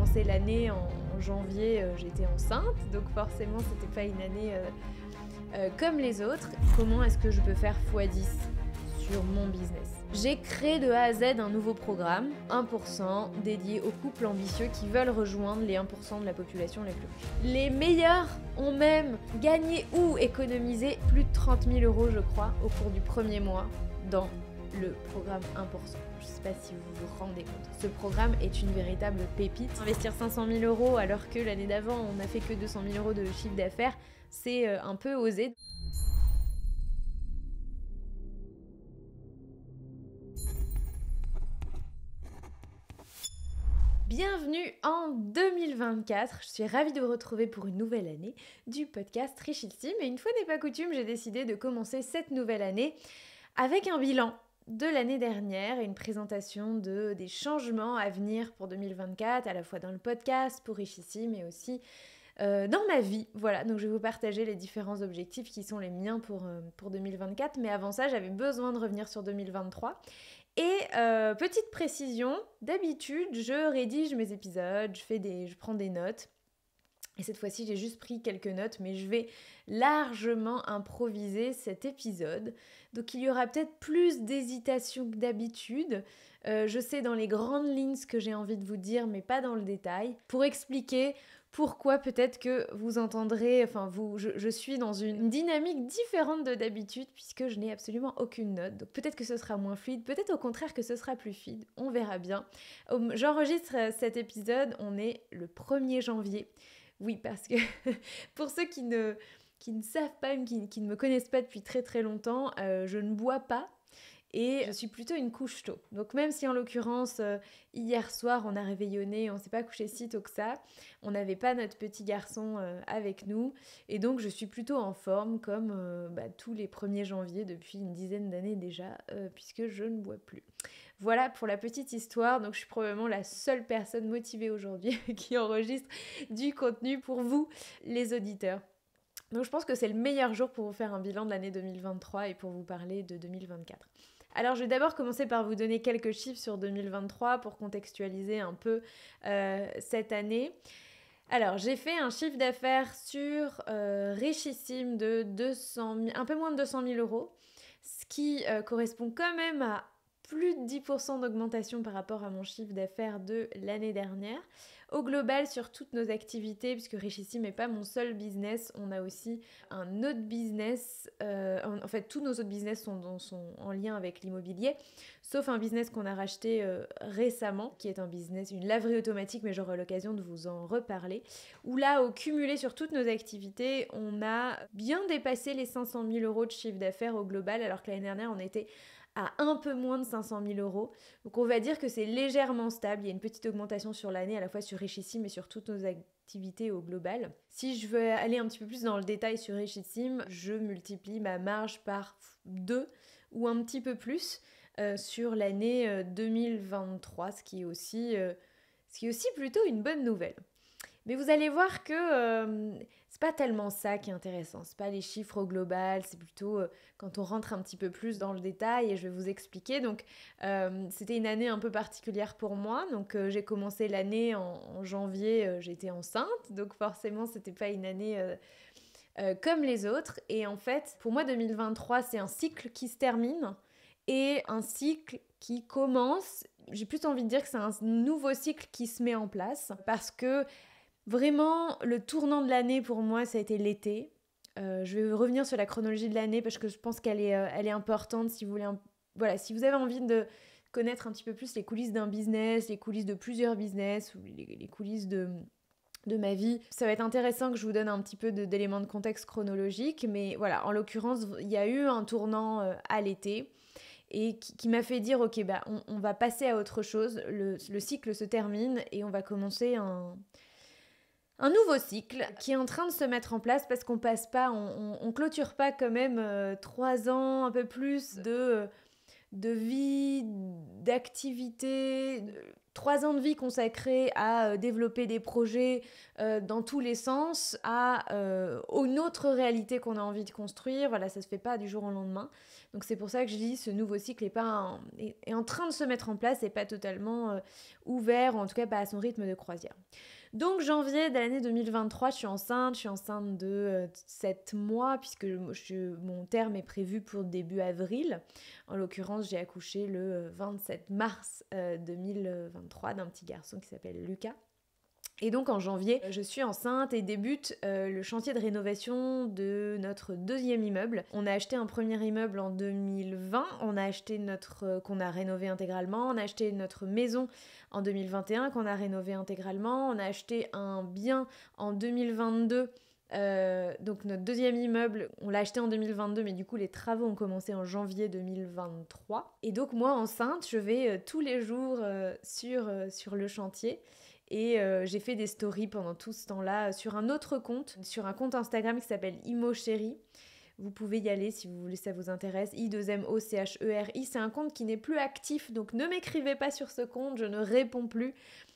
commencé l'année en janvier, j'étais enceinte, donc forcément c'était pas une année comme les autres. Comment est-ce que je peux faire x10 sur mon business? J'ai créé de A à Z un nouveau programme, 1%, dédié aux couples ambitieux qui veulent rejoindre les 1% de la population les plus riches. Les meilleurs ont même gagné ou économisé plus de 30 000 € je crois au cours du premier mois dans le programme 1%. Je sais pas si vous vous rendez compte. Ce programme est une véritable pépite. Investir 500 000 € alors que l'année d'avant on n'a fait que 200 000 € de chiffre d'affaires, c'est un peu osé. Bienvenue en 2024, je suis ravie de vous retrouver pour une nouvelle année du podcast Richissime. Et une fois n'est pas coutume, j'ai décidé de commencer cette nouvelle année avec un bilan de l'année dernière et une présentation des changements à venir pour 2024, à la fois dans le podcast pour Richissime et aussi dans ma vie. Voilà, donc je vais vous partager les différents objectifs qui sont les miens pour 2024. Mais avant ça, j'avais besoin de revenir sur 2023. Et petite précision, d'habitude, je rédige mes épisodes, je prends des notes. Et cette fois-ci, j'ai juste pris quelques notes, mais je vais largement improviser cet épisode. Donc il y aura peut-être plus d'hésitation que d'habitude. Je sais dans les grandes lignes ce que j'ai envie de vous dire, mais pas dans le détail. Pour expliquer pourquoi peut-être que vous entendrez, je suis dans une dynamique différente de d'habitude puisque je n'ai absolument aucune note. Donc peut-être que ce sera moins fluide, peut-être au contraire que ce sera plus fluide, on verra bien. J'enregistre cet épisode, on est le 1er janvier. Oui, parce que pour ceux qui ne savent pas, qui ne me connaissent pas depuis très très longtemps, je ne bois pas. Et je suis plutôt une couche tôt. Donc même si en l'occurrence, hier soir, on a réveillonné, on s'est pas couché si tôt que ça, on n'avait pas notre petit garçon avec nous. Et donc je suis plutôt en forme comme tous les 1er janvier depuis une dizaine d'années déjà, puisque je ne bois plus. Voilà pour la petite histoire. Donc je suis probablement la seule personne motivée aujourd'hui qui enregistre du contenu pour vous, les auditeurs. Donc je pense que c'est le meilleur jour pour vous faire un bilan de l'année 2023 et pour vous parler de 2024. Alors je vais d'abord commencer par vous donner quelques chiffres sur 2023 pour contextualiser un peu cette année. Alors j'ai fait un chiffre d'affaires sur Richissime de un peu moins de 200 000 €, ce qui correspond quand même à plus de 10% d'augmentation par rapport à mon chiffre d'affaires de l'année dernière. Au global, sur toutes nos activités, puisque Richissime n'est pas mon seul business, on a aussi un autre business. En fait, tous nos autres business sont en lien avec l'immobilier, sauf un business qu'on a racheté récemment, qui est un business, une laverie automatique, mais j'aurai l'occasion de vous en reparler. Où là, au cumulé sur toutes nos activités, on a bien dépassé les 500 000 € de chiffre d'affaires au global, alors que l'année dernière, on était à un peu moins de 500 000 €. Donc on va dire que c'est légèrement stable. Il y a une petite augmentation sur l'année, à la fois sur Richissime et sur toutes nos activités au global. Si je veux aller un petit peu plus dans le détail sur Richissime, je multiplie ma marge par 2 ou un petit peu plus sur l'année 2023, ce qui est aussi plutôt une bonne nouvelle. Mais vous allez voir que c'est pas tellement ça qui est intéressant, c'est pas les chiffres au global, c'est plutôt quand on rentre un petit peu plus dans le détail et je vais vous expliquer. Donc c'était une année un peu particulière pour moi, donc j'ai commencé l'année en janvier, j'étais enceinte, donc forcément c'était pas une année comme les autres. Et en fait, pour moi 2023 c'est un cycle qui se termine et un cycle qui commence. J'ai plus envie de dire que c'est un nouveau cycle qui se met en place parce que vraiment, le tournant de l'année pour moi, ça a été l'été. Je vais revenir sur la chronologie de l'année parce que je pense qu'elle est importante si vous voulez. Si vous avez envie de connaître un petit peu plus les coulisses d'un business, les coulisses de plusieurs business ou les coulisses de ma vie, ça va être intéressant que je vous donne un petit peu d'éléments de contexte chronologique. Mais voilà, en l'occurrence, il y a eu un tournant à l'été et qui m'a fait dire, ok, on va passer à autre chose. Le cycle se termine et on va commencer un nouveau cycle qui est en train de se mettre en place parce qu'on passe pas, on clôture pas quand même 3 ans, un peu plus de vie, d'activité, 3 ans de vie consacrés à développer des projets dans tous les sens, à une autre réalité qu'on a envie de construire. Voilà, ça se fait pas du jour au lendemain. Donc c'est pour ça que je dis ce nouveau cycle est en train de se mettre en place et pas totalement ouvert, ou en tout cas pas à son rythme de croisière. Donc janvier de l'année 2023, je suis enceinte de 7 mois puisque mon terme est prévu pour début avril. En l'occurrence, j'ai accouché le 27 mars 2023 d'un petit garçon qui s'appelle Lucas. Et donc en janvier, je suis enceinte et débute le chantier de rénovation de notre deuxième immeuble. On a acheté un premier immeuble en 2020, qu'on a rénové intégralement, on a acheté notre maison en 2021 qu'on a rénové intégralement, on a acheté un bien en 2022. Donc notre deuxième immeuble, on l'a acheté en 2022, mais du coup les travaux ont commencé en janvier 2023. Et donc moi enceinte, je vais tous les jours sur le chantier. Et j'ai fait des stories pendant tout ce temps-là sur un autre compte, sur un compte Instagram qui s'appelle ImoChérie. Vous pouvez y aller si vous voulez, ça vous intéresse. I2MOCHERI, c'est un compte qui n'est plus actif, donc ne m'écrivez pas sur ce compte, je ne réponds plus.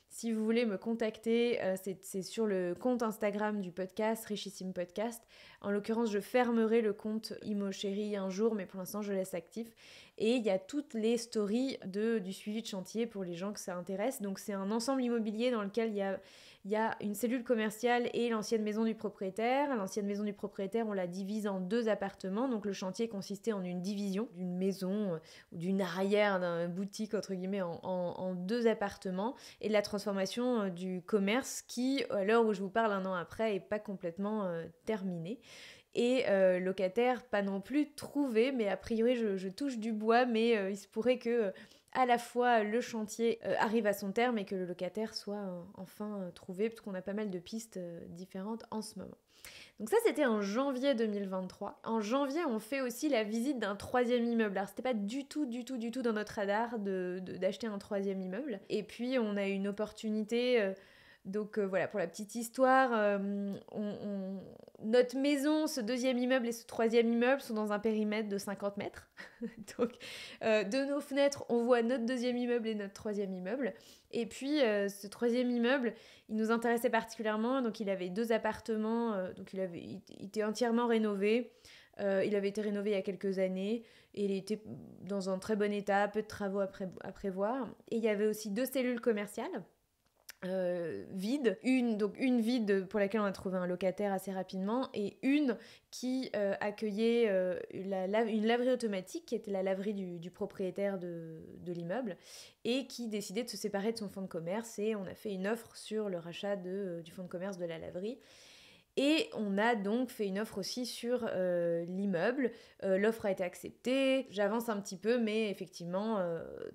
Si vous voulez me contacter, c'est sur le compte Instagram du podcast, Richissime Podcast. En l'occurrence, je fermerai le compte ImoChérie un jour, mais pour l'instant, je laisse actif. Et il y a toutes les stories du suivi de chantier pour les gens que ça intéresse. Donc c'est un ensemble immobilier dans lequel il y a une cellule commerciale et l'ancienne maison du propriétaire. L'ancienne maison du propriétaire, on la divise en 2 appartements. Donc le chantier consistait en une division d'une maison ou d'une arrière, d'une boutique, entre guillemets, en 2 appartements. Et de la transformation du commerce qui, à l'heure où je vous parle 1 an après, n'est pas complètement terminée. Et locataire pas non plus trouvé, mais a priori je touche du bois, mais il se pourrait que à la fois le chantier arrive à son terme et que le locataire soit enfin trouvé, parce qu'on a pas mal de pistes différentes en ce moment. Donc ça, c'était en janvier 2023. En janvier, on fait aussi la visite d'un 3e immeuble. Alors c'était pas du tout dans notre radar d'acheter un 3e immeuble. Et puis on a eu une opportunité... Donc voilà, pour la petite histoire, notre maison, ce 2e immeuble et ce 3e immeuble sont dans un périmètre de 50 mètres. Donc de nos fenêtres, on voit notre 2e immeuble et notre 3e immeuble. Et puis ce 3e immeuble, il nous intéressait particulièrement. Donc il avait 2 appartements, donc il était entièrement rénové. Il avait été rénové il y a quelques années et il était dans un très bon état, peu de travaux à prévoir. Et il y avait aussi 2 cellules commerciales. Vide, une vide pour laquelle on a trouvé un locataire assez rapidement et une qui accueillait une laverie automatique qui était la laverie du propriétaire de l'immeuble et qui décidait de se séparer de son fonds de commerce et on a fait une offre sur le rachat du fonds de commerce de la laverie. Et on a donc fait une offre aussi sur l'immeuble. L'offre a été acceptée, j'avance un petit peu, mais effectivement,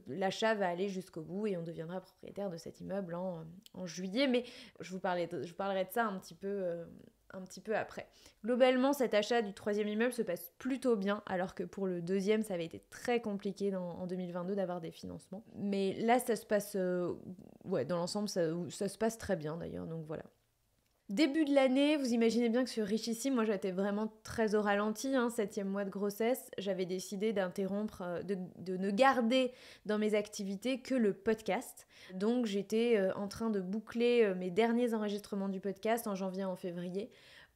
l'achat va aller jusqu'au bout et on deviendra propriétaire de cet immeuble en juillet. Mais je vous parlerai de ça un petit peu après. Globalement, cet achat du 3e immeuble se passe plutôt bien, alors que pour le 2e, ça avait été très compliqué en 2022 d'avoir des financements. Mais là, ça se passe... dans l'ensemble, ça se passe très bien d'ailleurs, donc voilà. Début de l'année, vous imaginez bien que sur Richissime, moi j'étais vraiment très au ralenti, 7e mois de grossesse. J'avais décidé d'interrompre, de ne garder dans mes activités que le podcast. Donc j'étais en train de boucler mes derniers enregistrements du podcast en janvier et en février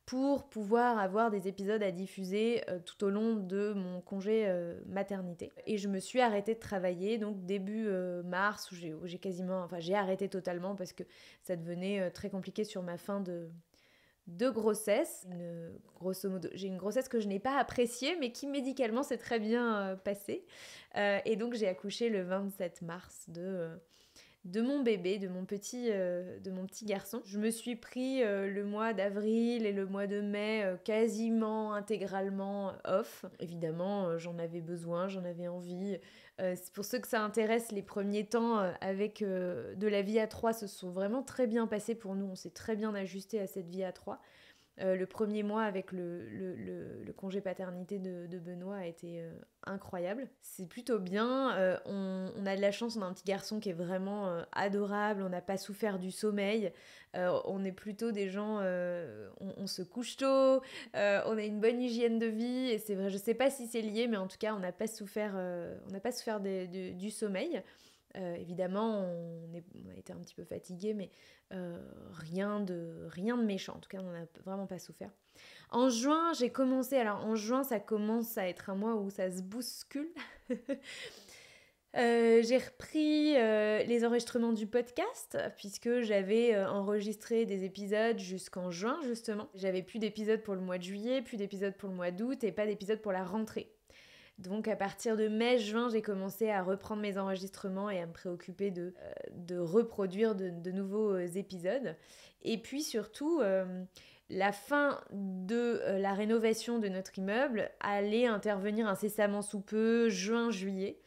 pour pouvoir avoir des épisodes à diffuser tout au long de mon congé maternité. Et je me suis arrêtée de travailler, donc début mars, où j'ai arrêté totalement parce que ça devenait très compliqué sur ma fin de grossesse. Grosso modo, j'ai une grossesse que je n'ai pas appréciée, mais qui médicalement s'est très bien passée. Et donc j'ai accouché le 27 mars de mon bébé, de mon petit garçon. Je me suis pris le mois d'avril et le mois de mai quasiment intégralement off. Évidemment, j'en avais besoin, j'en avais envie. C'est pour ceux que ça intéresse, les premiers temps avec de la vie à 3 se sont vraiment très bien passés pour nous. On s'est très bien ajusté à cette vie à 3. Le premier mois avec le congé paternité de Benoît a été incroyable. C'est plutôt bien. On a de la chance, on a un petit garçon qui est vraiment adorable. On n'a pas souffert du sommeil. On est plutôt des gens... on se couche tôt. On a une bonne hygiène de vie. Et c'est vrai, je sais pas si c'est lié, mais en tout cas, on n'a pas souffert du sommeil. Évidemment, on a été un petit peu fatigués, mais rien de méchant. En tout cas, on n'a vraiment pas souffert. En juin, j'ai commencé... Alors, en juin, ça commence à être un mois où ça se bouscule. J'ai repris les enregistrements du podcast puisque j'avais enregistré des épisodes jusqu'en juin justement. J'avais plus d'épisodes pour le mois de juillet, plus d'épisodes pour le mois d'août et pas d'épisodes pour la rentrée. Donc à partir de mai-juin, j'ai commencé à reprendre mes enregistrements et à me préoccuper de reproduire de nouveaux épisodes. Et puis surtout, la fin de la rénovation de notre immeuble allait intervenir incessamment sous peu, juin-juillet.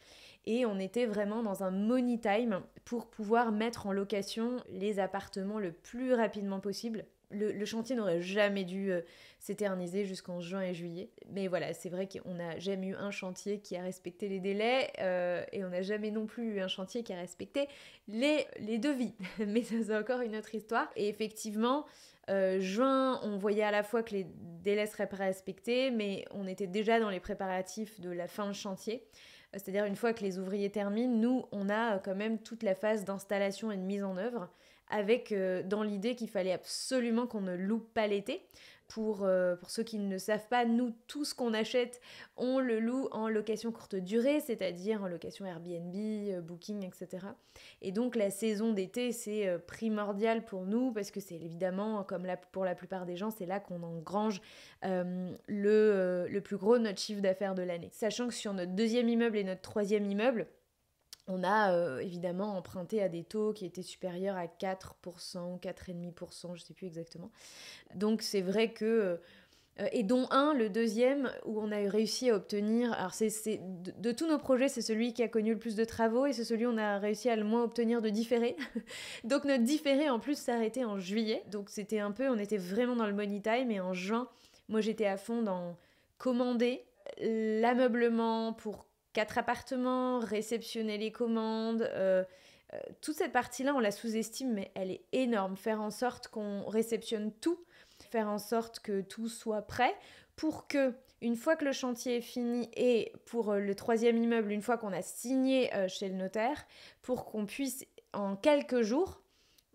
Et on était vraiment dans un money time pour pouvoir mettre en location les appartements le plus rapidement possible. Le chantier n'aurait jamais dû s'éterniser jusqu'en juin et juillet. Mais voilà, c'est vrai qu'on n'a jamais eu un chantier qui a respecté les délais et on n'a jamais non plus eu un chantier qui a respecté les devis. Mais ça, c'est encore une autre histoire. Et effectivement, juin, on voyait à la fois que les délais seraient pas respectés, mais on était déjà dans les préparatifs de la fin de chantier. C'est-à-dire une fois que les ouvriers terminent, nous, on a quand même toute la phase d'installation et de mise en œuvre avec dans l'idée qu'il fallait absolument qu'on ne loupe pas l'été. Pour ceux qui ne le savent pas, nous, tout ce qu'on achète, on le loue en location courte durée, c'est-à-dire en location Airbnb, Booking, etc. Et donc la saison d'été, c'est primordial pour nous parce que c'est évidemment, comme pour la plupart des gens, c'est là qu'on engrange le plus gros de notre chiffre d'affaires de l'année. Sachant que sur notre deuxième immeuble et notre troisième immeuble, on a évidemment emprunté à des taux qui étaient supérieurs à 4%, 4,5%, je ne sais plus exactement. Donc c'est vrai que... et dont un, le deuxième, où on a réussi à obtenir... Alors de tous nos projets, c'est celui qui a connu le plus de travaux et c'est celui où on a réussi à le moins obtenir de différé. Donc notre différé, en plus, s'est arrêté en juillet. Donc c'était un peu... On était vraiment dans le money time et en juin, moi j'étais à fond dans commander l'ameublement pour 4 appartements, réceptionner les commandes. Toute cette partie-là, on la sous-estime, mais elle est énorme. Faire en sorte qu'on réceptionne tout, faire en sorte que tout soit prêt pour que, une fois que le chantier est fini et pour le troisième immeuble, une fois qu'on a signé chez le notaire, pour qu'on puisse en quelques jours,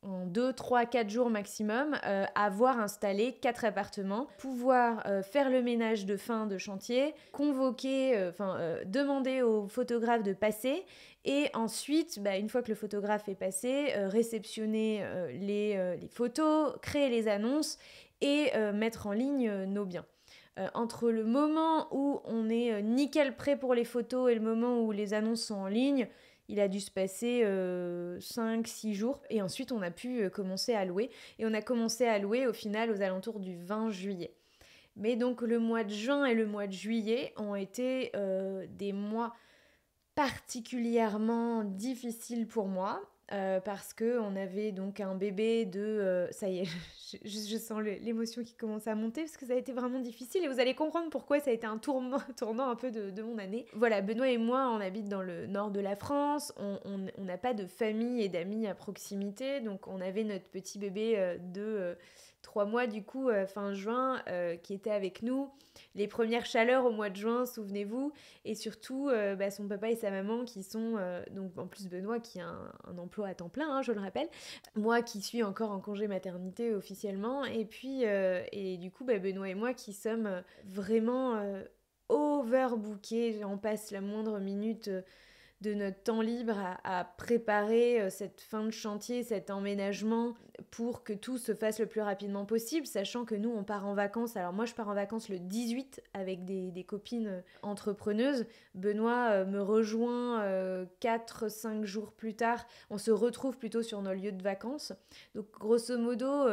en 2, 3, 4 jours maximum, avoir installé 4 appartements, pouvoir faire le ménage de fin de chantier, convoquer, demander au photographe de passer et ensuite, une fois que le photographe est passé, réceptionner les photos, créer les annonces et mettre en ligne nos biens. Entre le moment où on est nickel prêt pour les photos et le moment où les annonces sont en ligne, il a dû se passer 5-6 jours. Et ensuite, on a pu commencer à louer. Et on a commencé à louer au final aux alentours du 20 juillet. Mais donc le mois de juin et le mois de juillet ont été des mois particulièrement difficiles pour moi. Parce qu'on avait donc un bébé de... ça y est, je sens l'émotion qui commence à monter parce que ça a été vraiment difficile et vous allez comprendre pourquoi ça a été un tournant un peu de mon année. Voilà, Benoît et moi, on habite dans le nord de la France, on n'a pas de famille et d'amis à proximité, donc on avait notre petit bébé de 3 mois du coup, fin juin, qui était avec nous. Les premières chaleurs au mois de juin, souvenez-vous, et surtout son papa et sa maman qui sont, donc en plus Benoît qui a un emploi à temps plein, je le rappelle, moi qui suis encore en congé maternité officiellement, et puis et du coup Benoît et moi qui sommes vraiment overbookés, on passe la moindre minute de notre temps libre à préparer cette fin de chantier, cet emménagement pour que tout se fasse le plus rapidement possible, sachant que nous on part en vacances. Alors moi je pars en vacances le 18 avec des copines entrepreneuses. Benoît me rejoint 4-5 jours plus tard. On se retrouve plutôt sur nos lieux de vacances. Donc grosso modo,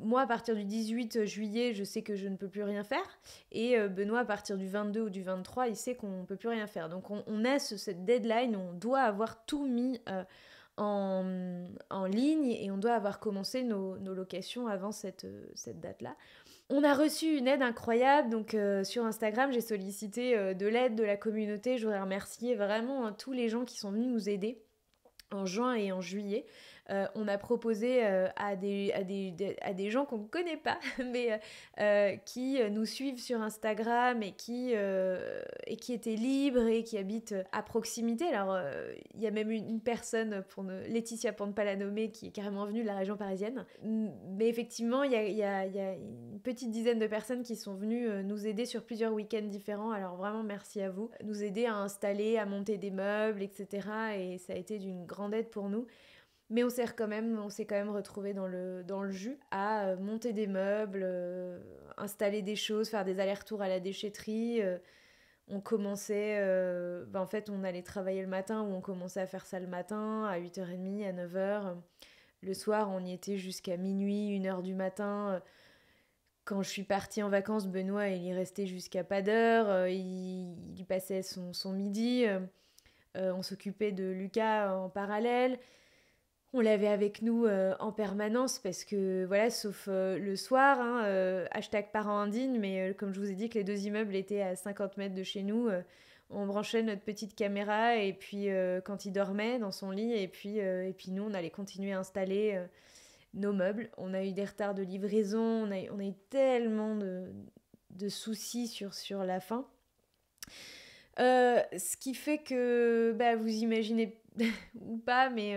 moi à partir du 18 juillet, je sais que je ne peux plus rien faire. Et Benoît à partir du 22 ou du 23, il sait qu'on ne peut plus rien faire. Donc on a cette deadline, on doit avoir tout mis en ligne et on doit avoir commencé nos locations avant cette date-là. On a reçu une aide incroyable, donc sur Instagram, j'ai sollicité de l'aide de la communauté. Je voudrais remercier vraiment tous les gens qui sont venus nous aider en juin et en juillet. On a proposé à des gens qu'on ne connaît pas, mais qui nous suivent sur Instagram et qui étaient libres et qui habitent à proximité. Alors, il y a même une personne, Laetitia pour ne pas la nommer, qui est carrément venue de la région parisienne. Mais effectivement, il y a une petite dizaine de personnes qui sont venues nous aider sur plusieurs week-ends différents. Alors vraiment, merci à vous. Nous aider à installer, à monter des meubles, etc. Et ça a été d'une grande aide pour nous. Mais on s'est quand même retrouvés dans le jus à monter des meubles, installer des choses, faire des allers-retours à la déchetterie. On commençait, en fait, on allait travailler le matin, ou on commençait à faire ça le matin à 8h30, à 9h. Le soir, on y était jusqu'à minuit, 1h du matin. Quand je suis partie en vacances, Benoît, il y restait jusqu'à pas d'heure. Il passait son midi. On s'occupait de Lucas en parallèle. On l'avait avec nous en permanence parce que, voilà, sauf le soir, hashtag parents indignes, mais comme je vous ai dit que les 2 immeubles étaient à 50 mètres de chez nous, on branchait notre petite caméra et puis quand il dormait dans son lit, et puis nous, on allait continuer à installer nos meubles. On a eu des retards de livraison, on a eu tellement de soucis sur la fin. Ce qui fait que, vous imaginez ou pas, mais...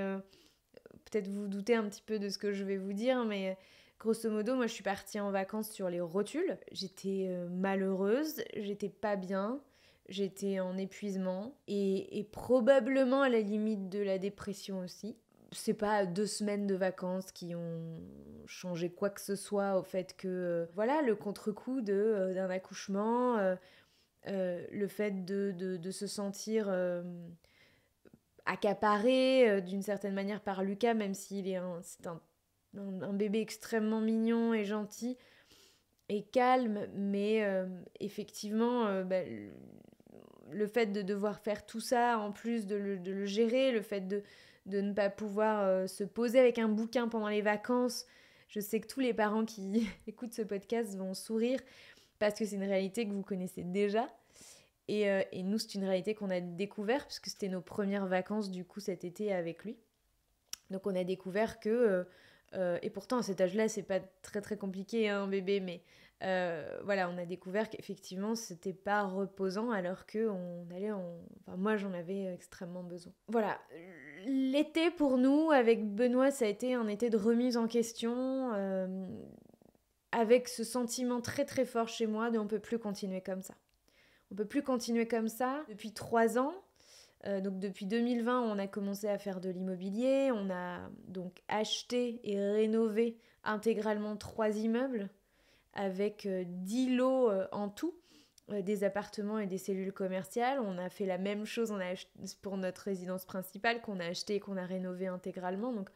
peut-être vous doutez un petit peu de ce que je vais vous dire, mais grosso modo, moi je suis partie en vacances sur les rotules. J'étais malheureuse, j'étais pas bien, j'étais en épuisement et probablement à la limite de la dépression aussi. C'est pas 2 semaines de vacances qui ont changé quoi que ce soit au fait que, voilà, le contre-coup d'un accouchement, le fait de se sentir... accaparé d'une certaine manière par Lucas, même s'il est c'est un bébé extrêmement mignon et gentil et calme, mais effectivement, le fait de devoir faire tout ça, en plus de le gérer, le fait de ne pas pouvoir se poser avec un bouquin pendant les vacances. Je sais que tous les parents qui écoutent ce podcast vont sourire parce que c'est une réalité que vous connaissez déjà. Et nous, c'est une réalité qu'on a découvert puisque c'était nos premières vacances du coup cet été avec lui. Donc on a découvert que, et pourtant à cet âge-là, c'est pas très très compliqué, un bébé, mais voilà, on a découvert qu'effectivement c'était pas reposant alors que moi j'en avais extrêmement besoin. Voilà, l'été pour nous avec Benoît, ça a été un été de remise en question, avec ce sentiment très très fort chez moi de on peut plus continuer comme ça. On ne peut plus continuer comme ça. Depuis 3 ans, donc depuis 2020, on a commencé à faire de l'immobilier. On a donc acheté et rénové intégralement 3 immeubles avec 10 lots en tout, des appartements et des cellules commerciales. On a fait la même chose pour notre résidence principale qu'on a acheté et qu'on a rénové intégralement. Donc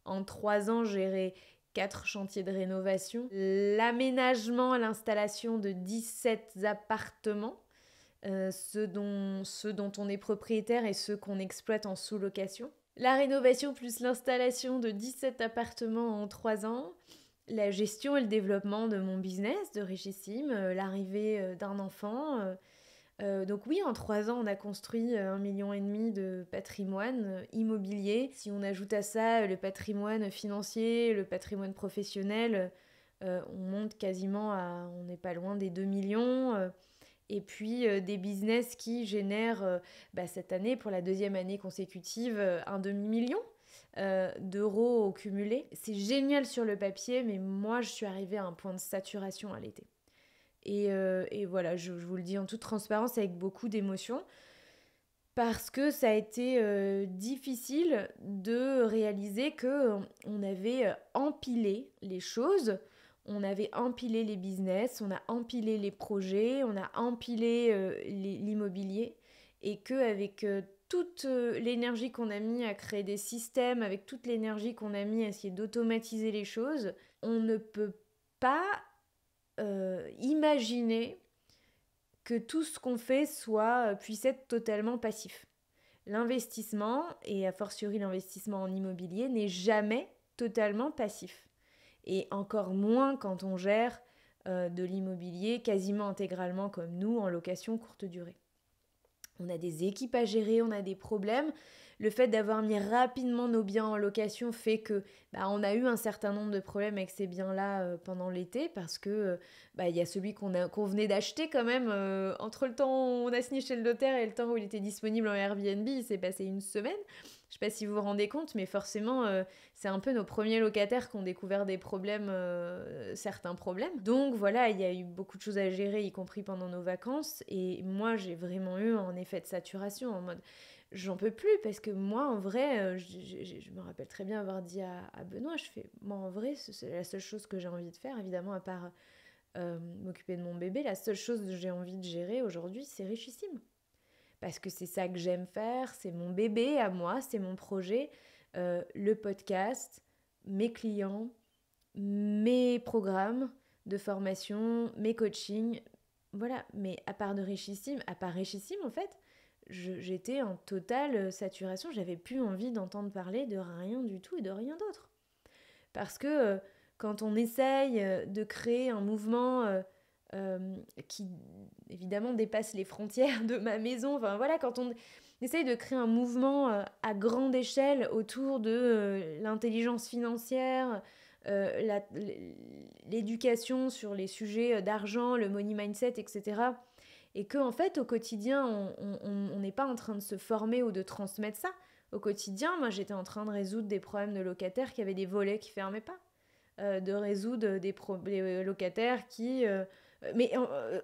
en 3 ans, géré 4 chantiers de rénovation, l'aménagement, l'installation de 17 appartements, ceux dont on est propriétaire et ceux qu'on exploite en sous-location. La rénovation plus l'installation de 17 appartements en 3 ans, la gestion et le développement de mon business, de Richissime, l'arrivée d'un enfant. Donc oui, en 3 ans, on a construit 1,5 million de patrimoine immobilier. Si on ajoute à ça le patrimoine financier, le patrimoine professionnel, on monte quasiment on n'est pas loin des 2 millions. Et puis des business qui génèrent cette année, pour la 2e année consécutive, un demi-million d'euros au cumulé. C'est génial sur le papier, mais moi je suis arrivée à un point de saturation à l'été. Et voilà, je vous le dis en toute transparence avec beaucoup d'émotion, parce que ça a été difficile de réaliser qu'on avait empilé les choses. On avait empilé les business, on a empilé les projets, on a empilé l'immobilier, et qu'avec toute l'énergie qu'on a mis à créer des systèmes, avec toute l'énergie qu'on a mis à essayer d'automatiser les choses, on ne peut pas imaginer que tout ce qu'on fait puisse être totalement passif. L'investissement, et a fortiori l'investissement en immobilier, n'est jamais totalement passif. Et encore moins quand on gère de l'immobilier quasiment intégralement comme nous, en location courte durée. On a des équipes à gérer, on a des problèmes. le fait d'avoir mis rapidement nos biens en location fait que on a eu un certain nombre de problèmes avec ces biens-là pendant l'été parce que il y a celui qu'on venait d'acheter quand même. Entre le temps où on a signé chez le notaire et le temps où il était disponible en Airbnb, il s'est passé une semaine. Je sais pas si vous vous rendez compte, mais forcément, c'est un peu nos premiers locataires qui ont découvert des problèmes, certains problèmes. Donc voilà, il y a eu beaucoup de choses à gérer, y compris pendant nos vacances. Et moi, j'ai vraiment eu un effet de saturation en mode, j'en peux plus parce que moi, en vrai, je me rappelle très bien avoir dit à Benoît, je fais, moi, en vrai, c'est la seule chose que j'ai envie de faire, évidemment, à part m'occuper de mon bébé, la seule chose que j'ai envie de gérer aujourd'hui, c'est Richissime. Parce que c'est ça que j'aime faire, c'est mon bébé à moi, c'est mon projet, le podcast, mes clients, mes programmes de formation, mes coachings, voilà. Mais à part Richissime en fait, j'étais en totale saturation, j'avais plus envie d'entendre parler de rien du tout et de rien d'autre. Parce que quand on essaye de créer un mouvement qui évidemment dépasse les frontières de ma maison, enfin voilà, quand on essaye de créer un mouvement à grande échelle autour de l'intelligence financière, l'éducation sur les sujets d'argent, le money mindset, etc. Et qu'en fait, au quotidien, on n'est pas en train de se former ou de transmettre ça. Au quotidien, moi, j'étais en train de résoudre des problèmes de locataires qui avaient des volets qui ne fermaient pas. De résoudre des locataires qui... mais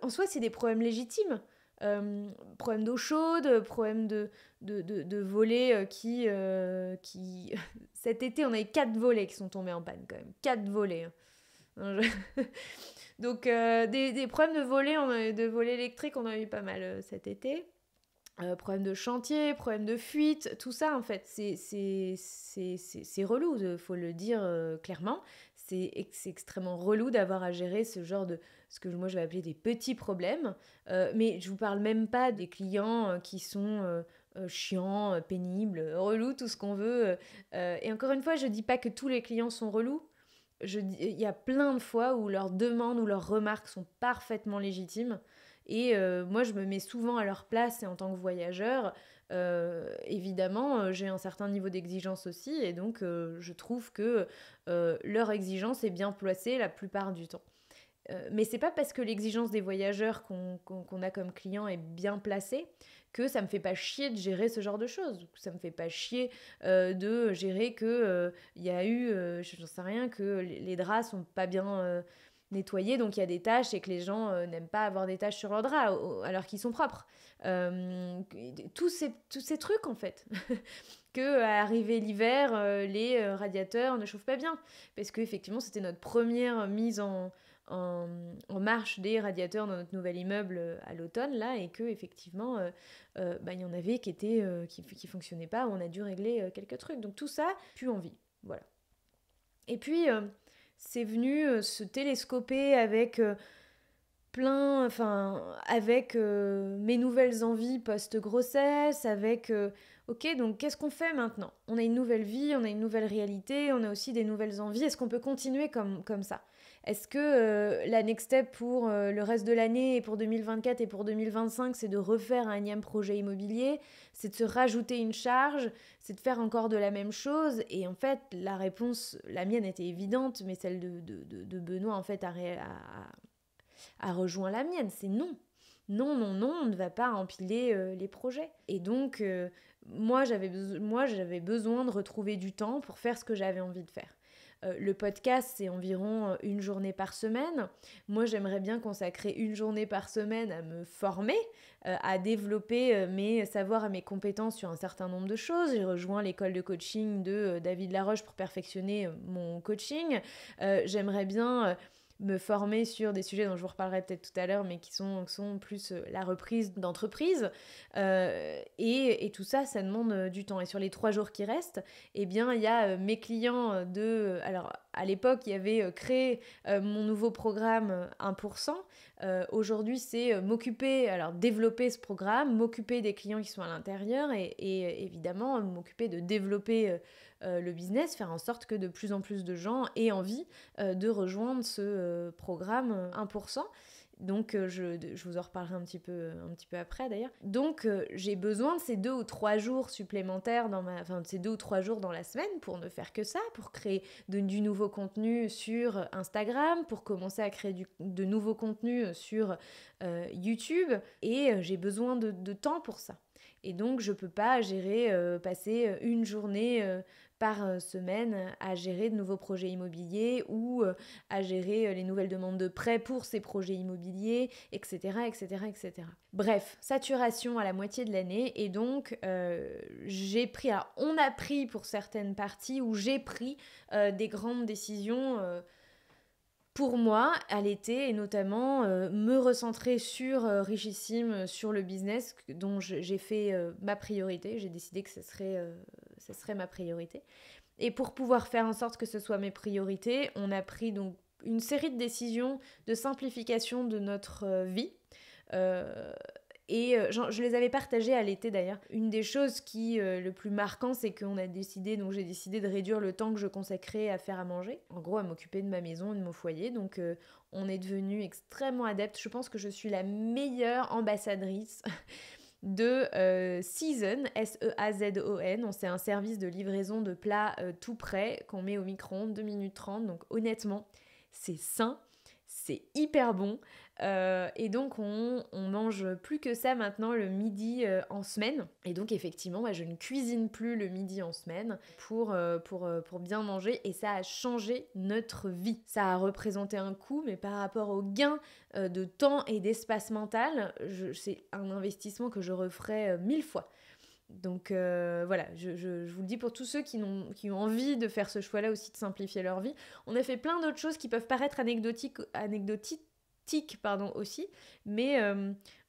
en soi, c'est des problèmes légitimes. Problème d'eau chaude, problème de volets qui... Cet été, on avait 4 volets qui sont tombés en panne quand même. 4 volets. Hein. Donc, des problèmes de volets électriques, on en a eu pas mal cet été. Problème de chantier, problème de fuite, tout ça en fait, c'est relou, faut le dire clairement. C'est extrêmement relou d'avoir à gérer ce genre de, ce que moi je vais appeler des petits problèmes. Mais je vous parle même pas des clients qui sont chiants, pénibles, relous, tout ce qu'on veut. Et encore une fois, je dis pas que tous les clients sont relous. Il y a plein de fois où leurs demandes ou leurs remarques sont parfaitement légitimes. Et moi, je me mets souvent à leur place et en tant que voyageur, évidemment, j'ai un certain niveau d'exigence aussi. Et donc, je trouve que leur exigence est bien placée la plupart du temps. Mais c'est pas parce que l'exigence des voyageurs qu'on a comme client est bien placée que ça me fait pas chier de gérer ce genre de choses. Ça me fait pas chier de gérer que y a eu, j'en sais rien, que les draps sont pas bien nettoyés, donc il y a des taches et que les gens n'aiment pas avoir des taches sur leurs draps alors qu'ils sont propres. Tous ces trucs en fait. Que à arriver l'hiver, les radiateurs ne chauffent pas bien. Parce qu'effectivement, c'était notre première mise en marche des radiateurs dans notre nouvel immeuble à l'automne là, et que effectivement il y en avait qui fonctionnaient pas, où on a dû régler quelques trucs. Donc tout ça, plus envie, voilà. Et puis c'est venu se télescoper avec avec mes nouvelles envies post-grossesse, avec ok, donc qu'est-ce qu'on fait maintenant ? On a une nouvelle vie, on a une nouvelle réalité, on a aussi des nouvelles envies. Est-ce qu'on peut continuer comme ça ? Est-ce que la next step pour le reste de l'année et pour 2024 et pour 2025, c'est de refaire un énième projet immobilier ? C'est de se rajouter une charge ? C'est de faire encore de la même chose ? Et en fait, la réponse, la mienne était évidente, mais celle de Benoît, en fait, a rejoint la mienne. C'est non. Non, on ne va pas empiler les projets. Et donc, moi, j'avais besoin de retrouver du temps pour faire ce que j'avais envie de faire. Le podcast, c'est environ une journée par semaine. Moi, j'aimerais bien consacrer une journée par semaine à me former, à développer mes savoirs et mes compétences sur un certain nombre de choses. J'ai rejoint l'école de coaching de David Laroche pour perfectionner mon coaching. J'aimerais bien me former sur des sujets dont je vous reparlerai peut-être tout à l'heure, mais qui sont plus la reprise d'entreprise. Et tout ça, ça demande du temps. Et sur les 3 jours qui restent, eh bien, il y a mes clients alors, à l'époque, il y avait créé mon nouveau programme 1%. Aujourd'hui, c'est développer ce programme, m'occuper des clients qui sont à l'intérieur et évidemment, m'occuper de développer le business, faire en sorte que de plus en plus de gens aient envie de rejoindre ce programme 1%. Donc je vous en reparlerai un petit peu après d'ailleurs. Donc j'ai besoin de ces 2 ou 3 jours supplémentaires de ces 2 ou 3 jours dans la semaine pour ne faire que ça, pour créer du nouveau contenu sur Instagram, pour commencer à créer de nouveaux contenus sur YouTube, et j'ai besoin de temps pour ça. Et donc je peux pas passer une journée par semaine à gérer de nouveaux projets immobiliers ou à gérer les nouvelles demandes de prêts pour ces projets immobiliers, etc., etc., etc. Bref, saturation à la moitié de l'année, et donc on a pris pour certaines parties, ou j'ai pris des grandes décisions pour moi à l'été, et notamment me recentrer sur Richissime, sur le business dont j'ai fait ma priorité. J'ai décidé que ce serait ma priorité. Et pour pouvoir faire en sorte que ce soit mes priorités, on a pris donc une série de décisions de simplification de notre vie. Je les avais partagées à l'été d'ailleurs. Une des choses qui le plus marquant, c'est que j'ai décidé de réduire le temps que je consacrais à faire à manger. En gros, à m'occuper de ma maison et de mon foyer. Donc on est devenu extrêmement adepte. Je pense que je suis la meilleure ambassadrice de Seazon, Seazon. C'est un service de livraison de plats tout prêts qu'on met au micro-ondes 2 minutes 30. Donc honnêtement, c'est sain, c'est hyper bon. Et donc on mange plus que ça maintenant le midi en semaine. Et donc effectivement, je ne cuisine plus le midi en semaine pour bien manger, et ça a changé notre vie. Ça a représenté un coût, mais par rapport au gain de temps et d'espace mental, c'est un investissement que je referai 1000 fois. Donc voilà, je vous le dis pour tous ceux qui ont envie de faire ce choix-là aussi, de simplifier leur vie. On a fait plein d'autres choses qui peuvent paraître anecdotiques aussi, mais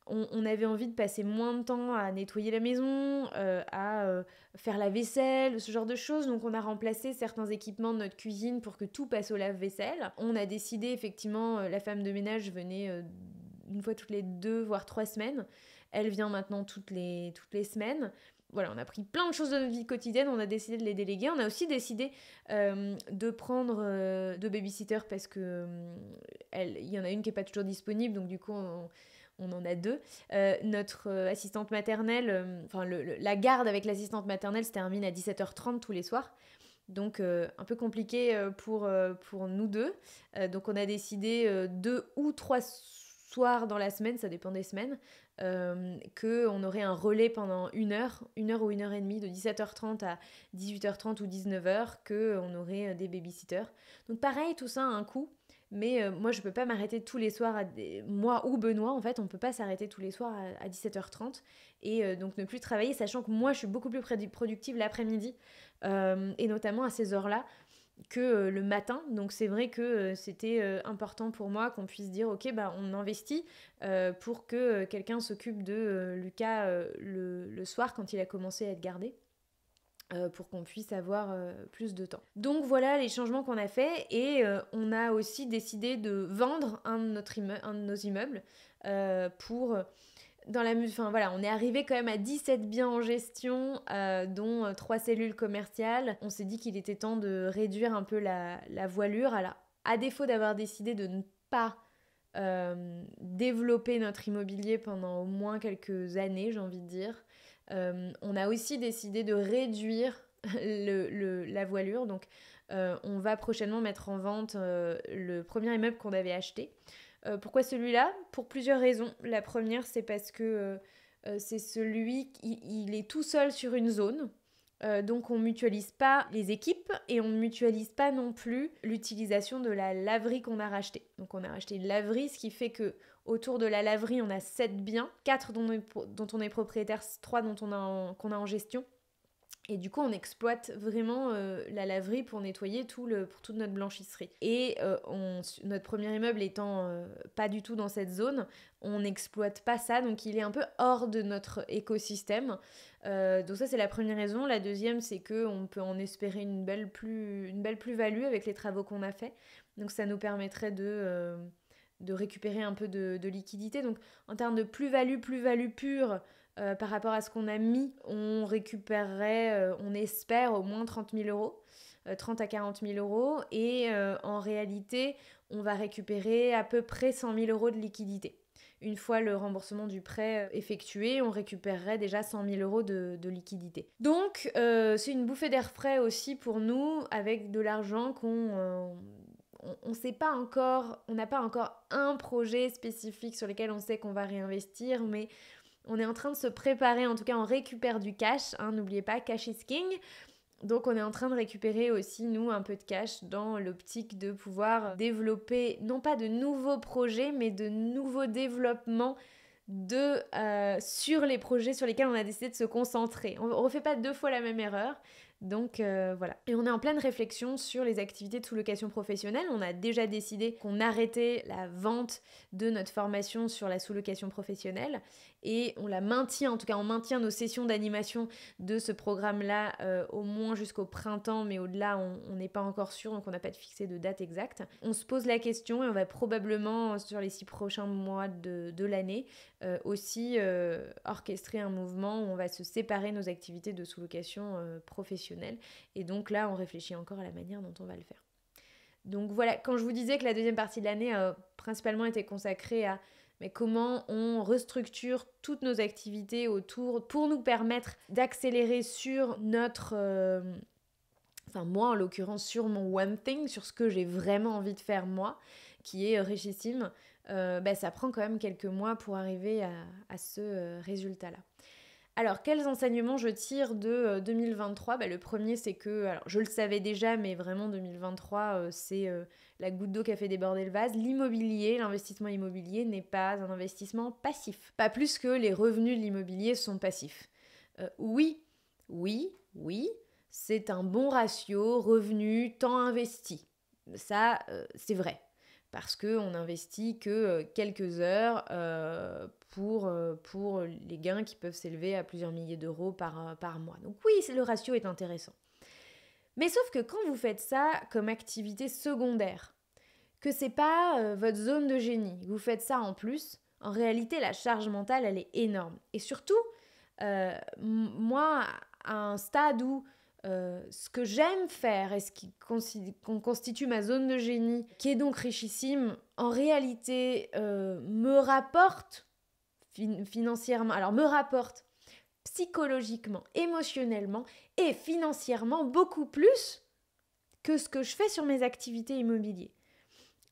on avait envie de passer moins de temps à nettoyer la maison, à faire la vaisselle, ce genre de choses. Donc on a remplacé certains équipements de notre cuisine pour que tout passe au lave-vaisselle. On a décidé effectivement, la femme de ménage venait une fois toutes les 2 voire 3 semaines. Elle vient maintenant toutes les semaines. Voilà, on a pris plein de choses de notre vie quotidienne, on a décidé de les déléguer. On a aussi décidé de prendre 2 babysitters parce que il y en a une qui n'est pas toujours disponible, donc du coup on en a 2. Notre assistante maternelle, la garde avec l'assistante maternelle se termine à 17h30 tous les soirs. Donc un peu compliqué pour nous deux. Donc on a décidé 2 ou 3 soirs dans la semaine, ça dépend des semaines, qu'on aurait un relais pendant 1 heure ou 1h30, de 17h30 à 18h30 ou 19h, qu'on aurait des babysitters. Donc pareil, tout ça a un coût, mais moi je peux pas m'arrêter tous les soirs, moi ou Benoît en fait, on peut pas s'arrêter tous les soirs à 17h30, et donc ne plus travailler, sachant que moi je suis beaucoup plus productive l'après-midi, et notamment à ces heures-là, que le matin. Donc c'est vrai que c'était important pour moi qu'on puisse dire ok, on investit pour que quelqu'un s'occupe de Lucas le soir quand il a commencé à être gardé, pour qu'on puisse avoir plus de temps. Donc voilà les changements qu'on a fait, et on a aussi décidé de vendre un de nos immeubles pour... on est arrivé quand même à 17 biens en gestion, dont 3 cellules commerciales. On s'est dit qu'il était temps de réduire un peu la voilure. Alors, à défaut d'avoir décidé de ne pas développer notre immobilier pendant au moins quelques années, j'ai envie de dire, on a aussi décidé de réduire la voilure. Donc, on va prochainement mettre en vente le premier immeuble qu'on avait acheté. Pourquoi celui-là ? Pour plusieurs raisons. La première, c'est parce que c'est celui il est tout seul sur une zone. Donc on ne mutualise pas les équipes, et on ne mutualise pas non plus l'utilisation de la laverie qu'on a rachetée. Donc on a racheté une laverie, ce qui fait que autour de la laverie, on a 7 biens, 4 dont on est propriétaire, 3 qu'on a en gestion. Et du coup, on exploite vraiment la laverie pour nettoyer pour toute notre blanchisserie. Et notre premier immeuble étant pas du tout dans cette zone, on n'exploite pas ça, donc il est un peu hors de notre écosystème. Donc ça, c'est la première raison. La deuxième, c'est qu'on peut en espérer une belle plus-value avec les travaux qu'on a fait. Donc ça nous permettrait de récupérer un peu de liquidité. Donc en termes de plus-value pure, par rapport à ce qu'on a mis, on récupérerait, on espère, au moins 30 000 euros. 30 à 40 000 euros et en réalité, on va récupérer à peu près 100 000 euros de liquidité. Une fois le remboursement du prêt effectué, on récupérerait déjà 100 000 euros de liquidité. Donc, c'est une bouffée d'air frais aussi pour nous, avec de l'argent qu'on on sait pas encore, on n'a pas encore un projet spécifique sur lequel on sait qu'on va réinvestir, mais on est en train de se préparer, en tout cas on récupère du cash, hein, n'oubliez pas, cash is king. Donc on est en train de récupérer aussi, nous, un peu de cash dans l'optique de pouvoir développer, non pas de nouveaux projets, mais de nouveaux développements sur les projets sur lesquels on a décidé de se concentrer. On ne refait pas 2 fois la même erreur. Donc voilà. Et on est en pleine réflexion sur les activités de sous-location professionnelle. On a déjà décidé qu'on arrêtait la vente de notre formation sur la sous-location professionnelle et on la maintient, en tout cas on maintient nos sessions d'animation de ce programme-là au moins jusqu'au printemps, mais au-delà on n'est pas encore sûr, donc on n'a pas de fixé de date exacte. On se pose la question et on va probablement sur les 6 prochains mois de l'année aussi orchestrer un mouvement où on va se séparer nos activités de sous-location professionnelle. Et donc là, on réfléchit encore à la manière dont on va le faire. Donc voilà, quand je vous disais que la deuxième partie de l'année principalement était consacrée à mais comment on restructure toutes nos activités autour pour nous permettre d'accélérer sur notre... Enfin moi en l'occurrence sur mon one thing, sur ce que j'ai vraiment envie de faire moi, qui est richissime, ça prend quand même quelques mois pour arriver à ce résultat-là. Alors, quels enseignements je tire de 2023 ? Le premier, c'est que, alors je le savais déjà, mais vraiment 2023, c'est la goutte d'eau qui a fait déborder le vase. L'immobilier, l'investissement immobilier n'est pas un investissement passif. Pas plus que les revenus de l'immobilier sont passifs. Oui, c'est un bon ratio revenu-temps investi. Ça, c'est vrai. Parce qu'on n'investit que quelques heures pour les gains qui peuvent s'élever à plusieurs milliers d'euros par mois. Donc oui, le ratio est intéressant. Mais sauf que quand vous faites ça comme activité secondaire, que c'est pas votre zone de génie, vous faites ça en plus, en réalité la charge mentale elle est énorme. Et surtout, moi, à un stade où ce que j'aime faire et ce qui constitue ma zone de génie, qui est donc richissime, en réalité me rapporte financièrement, alors me rapporte psychologiquement, émotionnellement et financièrement beaucoup plus que ce que je fais sur mes activités immobilières.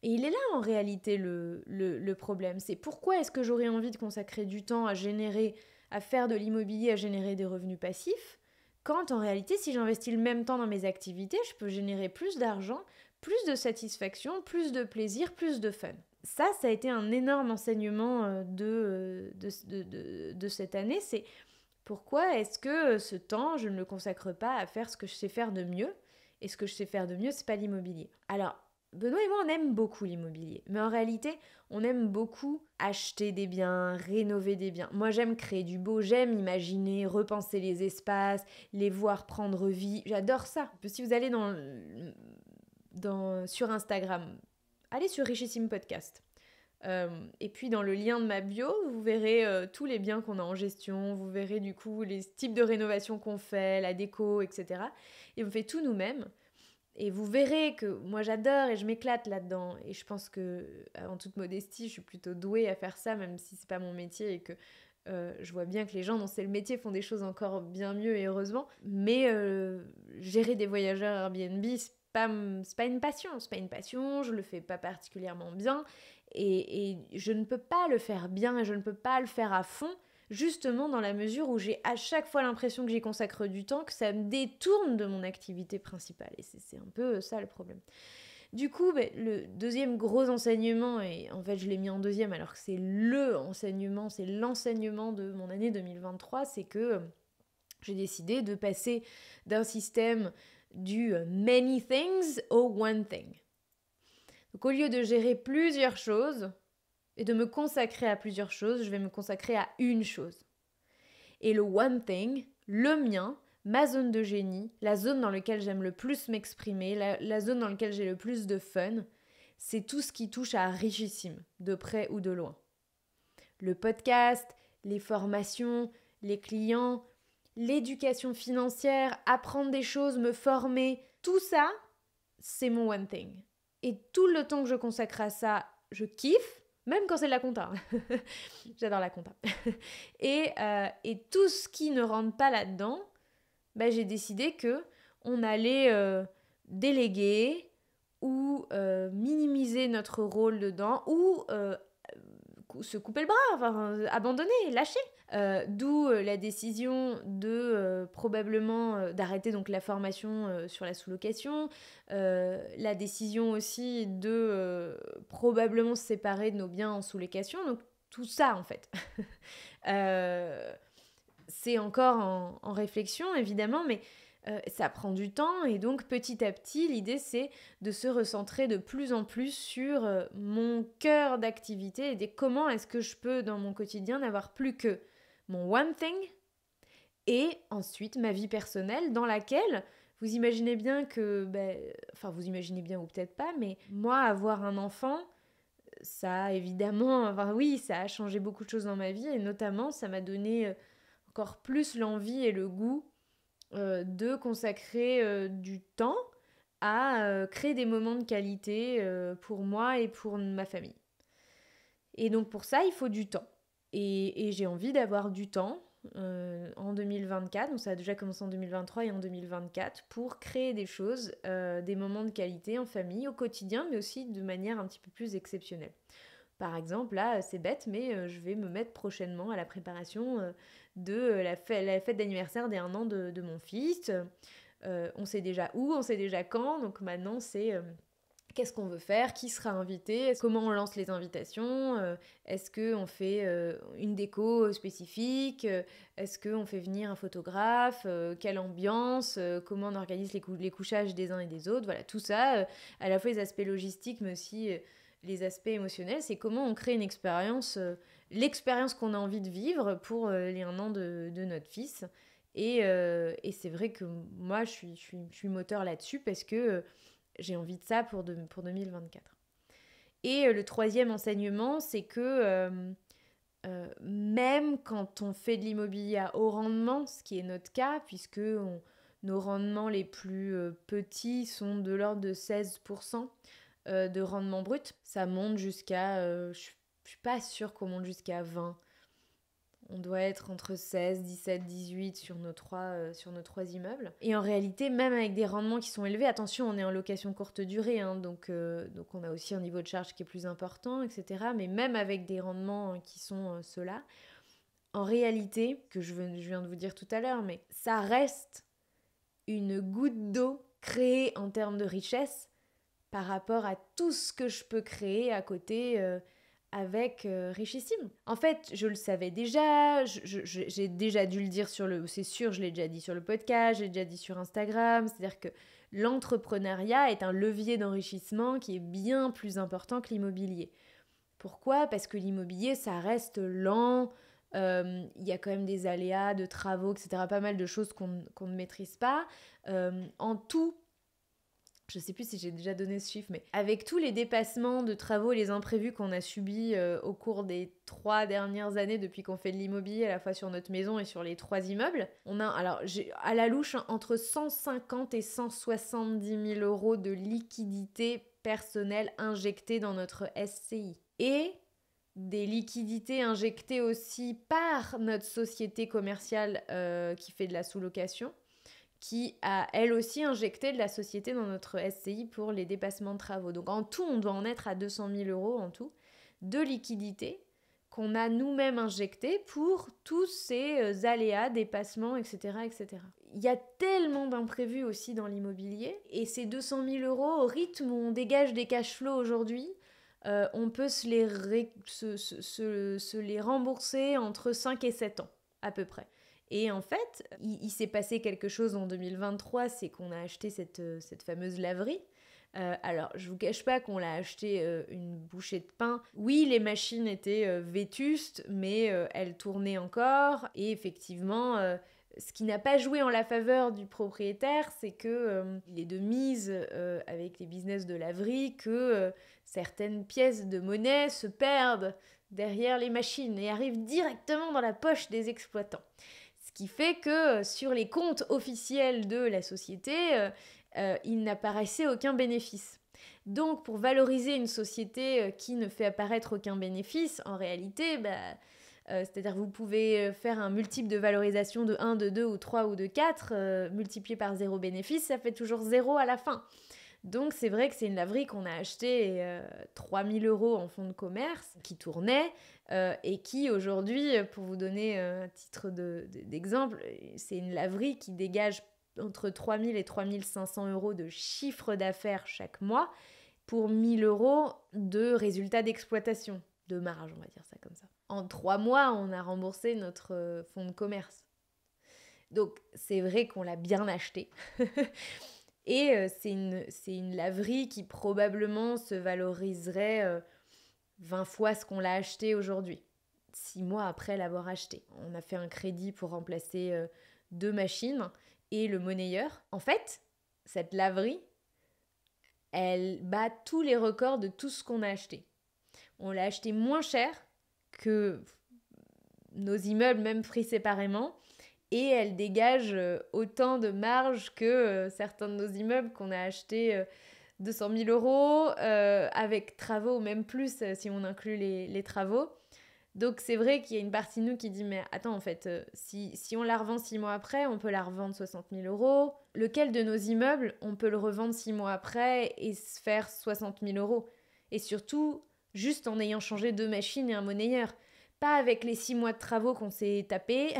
Et il est là en réalité le problème, c'est pourquoi est-ce que j'aurais envie de consacrer du temps à faire de l'immobilier, à générer des revenus passifs, quand en réalité, si j'investis le même temps dans mes activités, je peux générer plus d'argent, plus de satisfaction, plus de plaisir, plus de fun. Ça a été un énorme enseignement de cette année, c'est pourquoi est-ce que ce temps, je ne le consacre pas à faire ce que je sais faire de mieux, et ce que je sais faire de mieux, c'est pas l'immobilier. Alors, Benoît et moi, on aime beaucoup l'immobilier, mais en réalité, on aime beaucoup acheter des biens, rénover des biens. Moi, j'aime créer du beau, j'aime imaginer, repenser les espaces, les voir prendre vie. J'adore ça. Si vous allez sur Instagram, allez sur Richissime Podcast. Et puis dans le lien de ma bio, vous verrez tous les biens qu'on a en gestion, vous verrez du coup les types de rénovation qu'on fait, la déco, etc. Et on fait tout nous-mêmes. Et vous verrez que moi j'adore et je m'éclate là-dedans. Et je pense que, en toute modestie, je suis plutôt douée à faire ça, même si c'est pas mon métier et que je vois bien que les gens dont c'est le métier font des choses encore bien mieux et heureusement. Mais gérer des voyageurs Airbnb, c'est pas une passion. C'est pas une passion, je le fais pas particulièrement bien. Et je ne peux pas le faire bien et je ne peux pas le faire à fond, justement dans la mesure où j'ai à chaque fois l'impression que j'y consacre du temps, que ça me détourne de mon activité principale. Et c'est un peu ça le problème. Du coup, le deuxième gros enseignement, et en fait je l'ai mis en deuxième alors que c'est l'enseignement de mon année 2023, c'est que j'ai décidé de passer d'un système du many things au one thing. Donc au lieu de gérer plusieurs choses et de me consacrer à plusieurs choses, je vais me consacrer à une chose. Et le one thing, le mien, ma zone de génie, la zone dans laquelle j'aime le plus m'exprimer, la zone dans laquelle j'ai le plus de fun, c'est tout ce qui touche à richissime, de près ou de loin. Le podcast, les formations, les clients, l'éducation financière, apprendre des choses, me former, tout ça, c'est mon one thing. Et tout le temps que je consacre à ça, je kiffe, même quand c'est de la compta. J'adore la compta. Et tout ce qui ne rentre pas là-dedans, j'ai décidé que on allait déléguer ou minimiser notre rôle dedans ou se couper le bras, enfin, abandonner, lâcher. D'où la décision de probablement d'arrêter donc la formation sur la sous-location, la décision aussi de probablement se séparer de nos biens en sous-location, donc tout ça en fait. C'est encore en réflexion évidemment, mais ça prend du temps et donc petit à petit l'idée c'est de se recentrer de plus en plus sur mon cœur d'activité et comment est-ce que je peux dans mon quotidien n'avoir plus que mon one thing et ensuite ma vie personnelle dans laquelle vous imaginez bien que, vous imaginez bien ou peut-être pas, mais moi avoir un enfant, ça a évidemment, ça a changé beaucoup de choses dans ma vie et notamment ça m'a donné encore plus l'envie et le goût de consacrer du temps à créer des moments de qualité pour moi et pour ma famille. Et donc pour ça, il faut du temps. Et j'ai envie d'avoir du temps en 2024, donc ça a déjà commencé en 2023 et en 2024, pour créer des choses, des moments de qualité en famille, au quotidien, mais aussi de manière un petit peu plus exceptionnelle. Par exemple, là, c'est bête, mais je vais me mettre prochainement à la préparation de la fête d'anniversaire des 1 an de mon fils. On sait déjà où, on sait déjà quand, donc maintenant c'est qu'est-ce qu'on veut faire, qui sera invité, comment on lance les invitations, est-ce qu'on fait une déco spécifique, est-ce qu'on fait venir un photographe, quelle ambiance, comment on organise les couchages des uns et des autres, voilà, tout ça, à la fois les aspects logistiques mais aussi les aspects émotionnels, c'est comment on crée une expérience, l'expérience qu'on a envie de vivre pour les 1 an de notre fils. Et c'est vrai que moi, je suis moteur là-dessus parce que j'ai envie de ça pour 2024. Et le troisième enseignement, c'est que même quand on fait de l'immobilier à haut rendement, ce qui est notre cas, puisque nos rendements les plus petits sont de l'ordre de 16%, de rendement brut. Ça monte jusqu'à... je suis pas sûre qu'on monte jusqu'à 20. On doit être entre 16, 17, 18 sur nos trois immeubles. Et en réalité, même avec des rendements qui sont élevés, attention, on est en location courte durée, hein, donc on a aussi un niveau de charge qui est plus important, etc. Mais même avec des rendements qui sont ceux-là, en réalité, que je viens de vous dire tout à l'heure, mais ça reste une goutte d'eau créée en termes de richesse par rapport à tout ce que je peux créer à côté avec Richissime. En fait, je le savais déjà, j'ai déjà dû le dire c'est sûr, je l'ai déjà dit sur le podcast, j'ai déjà dit sur Instagram, c'est-à-dire que l'entrepreneuriat est un levier d'enrichissement qui est bien plus important que l'immobilier. Pourquoi ? Parce que l'immobilier, ça reste lent, il y a quand même des aléas de travaux, etc., pas mal de choses qu'on ne maîtrise pas. En tout, je sais plus si j'ai déjà donné ce chiffre, mais avec tous les dépassements de travaux et les imprévus qu'on a subis au cours des 3 dernières années depuis qu'on fait de l'immobilier, à la fois sur notre maison et sur les 3 immeubles, on a, alors à la louche, entre 150 et 170 000 euros de liquidités personnelles injectées dans notre SCI. Et des liquidités injectées aussi par notre société commerciale qui fait de la sous-location, qui a elle aussi injecté de la société dans notre SCI pour les dépassements de travaux. Donc en tout, on doit en être à 200 000 euros en tout de liquidités qu'on a nous-mêmes injectées pour tous ces aléas, dépassements, etc., etc. Il y a tellement d'imprévus aussi dans l'immobilier et ces 200 000 euros, au rythme où on dégage des cash flows aujourd'hui, on peut se les rembourser entre 5 et 7 ans à peu près. Et en fait, il s'est passé quelque chose en 2023, c'est qu'on a acheté cette fameuse laverie. Alors, je vous cache pas qu'on l'a acheté une bouchée de pain. Oui, les machines étaient vétustes, mais elles tournaient encore. Et effectivement, ce qui n'a pas joué en la faveur du propriétaire, c'est que il est de mise avec les business de laverie que certaines pièces de monnaie se perdent derrière les machines et arrivent directement dans la poche des exploitants. Ce qui fait que sur les comptes officiels de la société, il n'apparaissait aucun bénéfice. Donc, pour valoriser une société qui ne fait apparaître aucun bénéfice, en réalité, c'est-à-dire que vous pouvez faire un multiple de valorisation de 1, de 2 ou 3 ou de 4, multiplié par 0 bénéfice, ça fait toujours 0 à la fin. Donc c'est vrai que c'est une laverie qu'on a achetée 3 000 € en fonds de commerce, qui tournait, et qui aujourd'hui, pour vous donner un titre d'exemple, c'est une laverie qui dégage entre 3 000 et 3 500 € de chiffre d'affaires chaque mois pour 1 000 € de résultats d'exploitation, de marge, on va dire ça comme ça. En 3 mois, on a remboursé notre fonds de commerce. Donc c'est vrai qu'on l'a bien acheté. Et c'est une laverie qui probablement se valoriserait 20 fois ce qu'on l'a acheté aujourd'hui, 6 mois après l'avoir acheté. On a fait un crédit pour remplacer 2 machines et le monnayeur. En fait, cette laverie, elle bat tous les records de tout ce qu'on a acheté. On l'a acheté moins cher que nos immeubles, même pris séparément. Et elle dégage autant de marge que certains de nos immeubles qu'on a achetés 200 000 € avec travaux, même plus si on inclut les travaux. Donc c'est vrai qu'il y a une partie de nous qui dit mais attends, en fait, si on la revend 6 mois après, on peut la revendre 60 000 €. Lequel de nos immeubles, on peut le revendre 6 mois après et se faire 60 000 €? Et surtout, juste en ayant changé 2 machines et un monnayeur. Pas avec les 6 mois de travaux qu'on s'est tapés,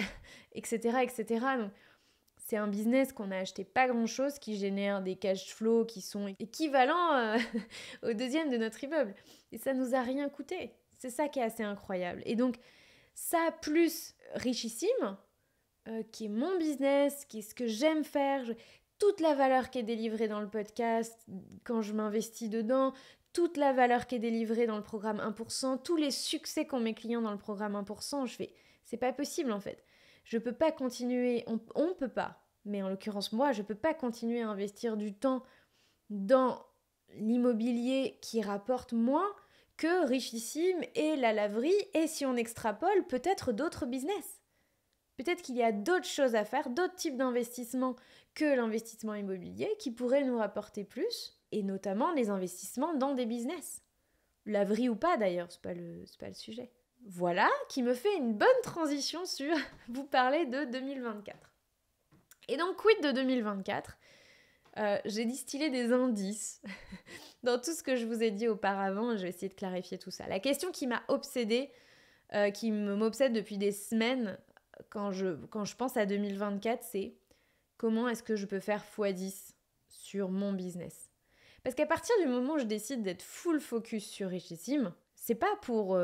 etc., etc. Donc, c'est un business qu'on a acheté pas grand-chose, qui génère des cash flows qui sont équivalents au deuxième de notre immeuble. Et ça nous a rien coûté. C'est ça qui est assez incroyable. Et donc, ça plus Richissime, qui est mon business, qui est ce que j'aime faire, toute la valeur qui est délivrée dans le podcast, quand je m'investis dedans, toute la valeur qui est délivrée dans le programme 1%, tous les succès qu'ont mes clients dans le programme 1%, je fais, c'est pas possible en fait. Je peux pas continuer, on peut pas, mais en l'occurrence moi, je peux pas continuer à investir du temps dans l'immobilier qui rapporte moins que Richissime et la laverie, et si on extrapole, peut-être d'autres business. Peut-être qu'il y a d'autres choses à faire, d'autres types d'investissements que l'investissement immobilier qui pourraient nous rapporter plus, et notamment les investissements dans des business. Laverie ou pas d'ailleurs, c'est pas le sujet. Voilà, qui me fait une bonne transition sur vous parler de 2024. Et donc, quid de 2024 ? J'ai distillé des indices dans tout ce que je vous ai dit auparavant, je vais essayer de clarifier tout ça. La question qui m'a obsédée, qui m'obsède depuis des semaines quand je pense à 2024, c'est comment est-ce que je peux faire x10 sur mon business ? Parce qu'à partir du moment où je décide d'être full focus sur Richissime, c'est pas pour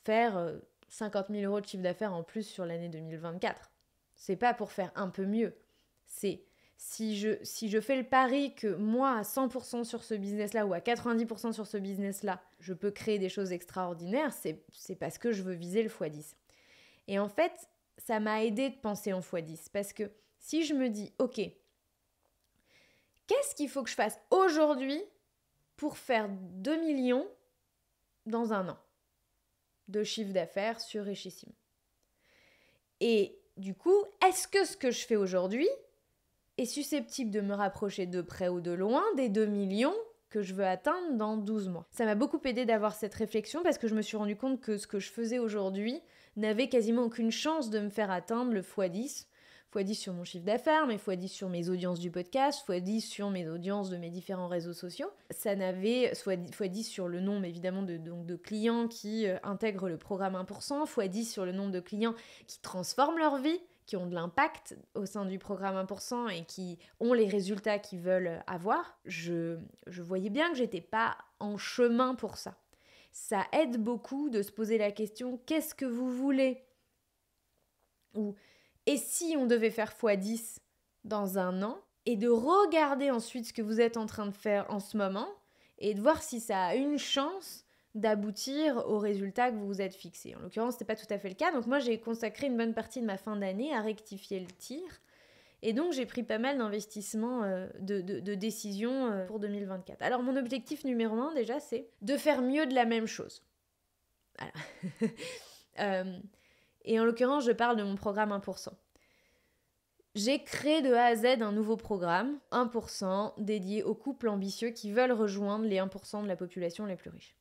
faire 50 000 € de chiffre d'affaires en plus sur l'année 2024. C'est pas pour faire un peu mieux. C'est si je fais le pari que moi, à 100% sur ce business-là ou à 90% sur ce business-là, je peux créer des choses extraordinaires, c'est parce que je veux viser le x10. Et en fait, ça m'a aidé de penser en x10. Parce que si je me dis, ok, qu'est-ce qu'il faut que je fasse aujourd'hui pour faire 2 millions dans un an de chiffre d'affaires sur Richissime ? Et du coup, est-ce que ce que je fais aujourd'hui est susceptible de me rapprocher de près ou de loin des 2 millions que je veux atteindre dans 12 mois ? Ça m'a beaucoup aidé d'avoir cette réflexion parce que je me suis rendu compte que ce que je faisais aujourd'hui n'avait quasiment aucune chance de me faire atteindre le x10. x10 sur mon chiffre d'affaires, mais x10 sur mes audiences du podcast, x10 sur mes audiences de mes différents réseaux sociaux. Ça n'avait x10 sur le nombre évidemment de clients qui intègrent le programme 1%, x10 sur le nombre de clients qui transforment leur vie, qui ont de l'impact au sein du programme 1% et qui ont les résultats qu'ils veulent avoir. Je voyais bien que j'étais pas en chemin pour ça. Ça aide beaucoup de se poser la question « Qu'est-ce que vous voulez ?» ou « Et si on devait faire x10 dans un an ?» et de regarder ensuite ce que vous êtes en train de faire en ce moment et de voir si ça a une chance d'aboutir aux résultats que vous vous êtes fixés. En l'occurrence, ce n'était pas tout à fait le cas. Donc moi, j'ai consacré une bonne partie de ma fin d'année à rectifier le tir. Et donc, j'ai pris pas mal d'investissements, de décisions pour 2024. Alors, mon objectif numéro 1, déjà, c'est de faire mieux de la même chose. Voilà. Et en l'occurrence, je parle de mon programme 1%. j'ai créé de A à Z un nouveau programme, 1%, dédié aux couples ambitieux qui veulent rejoindre les 1% de la population les plus riches.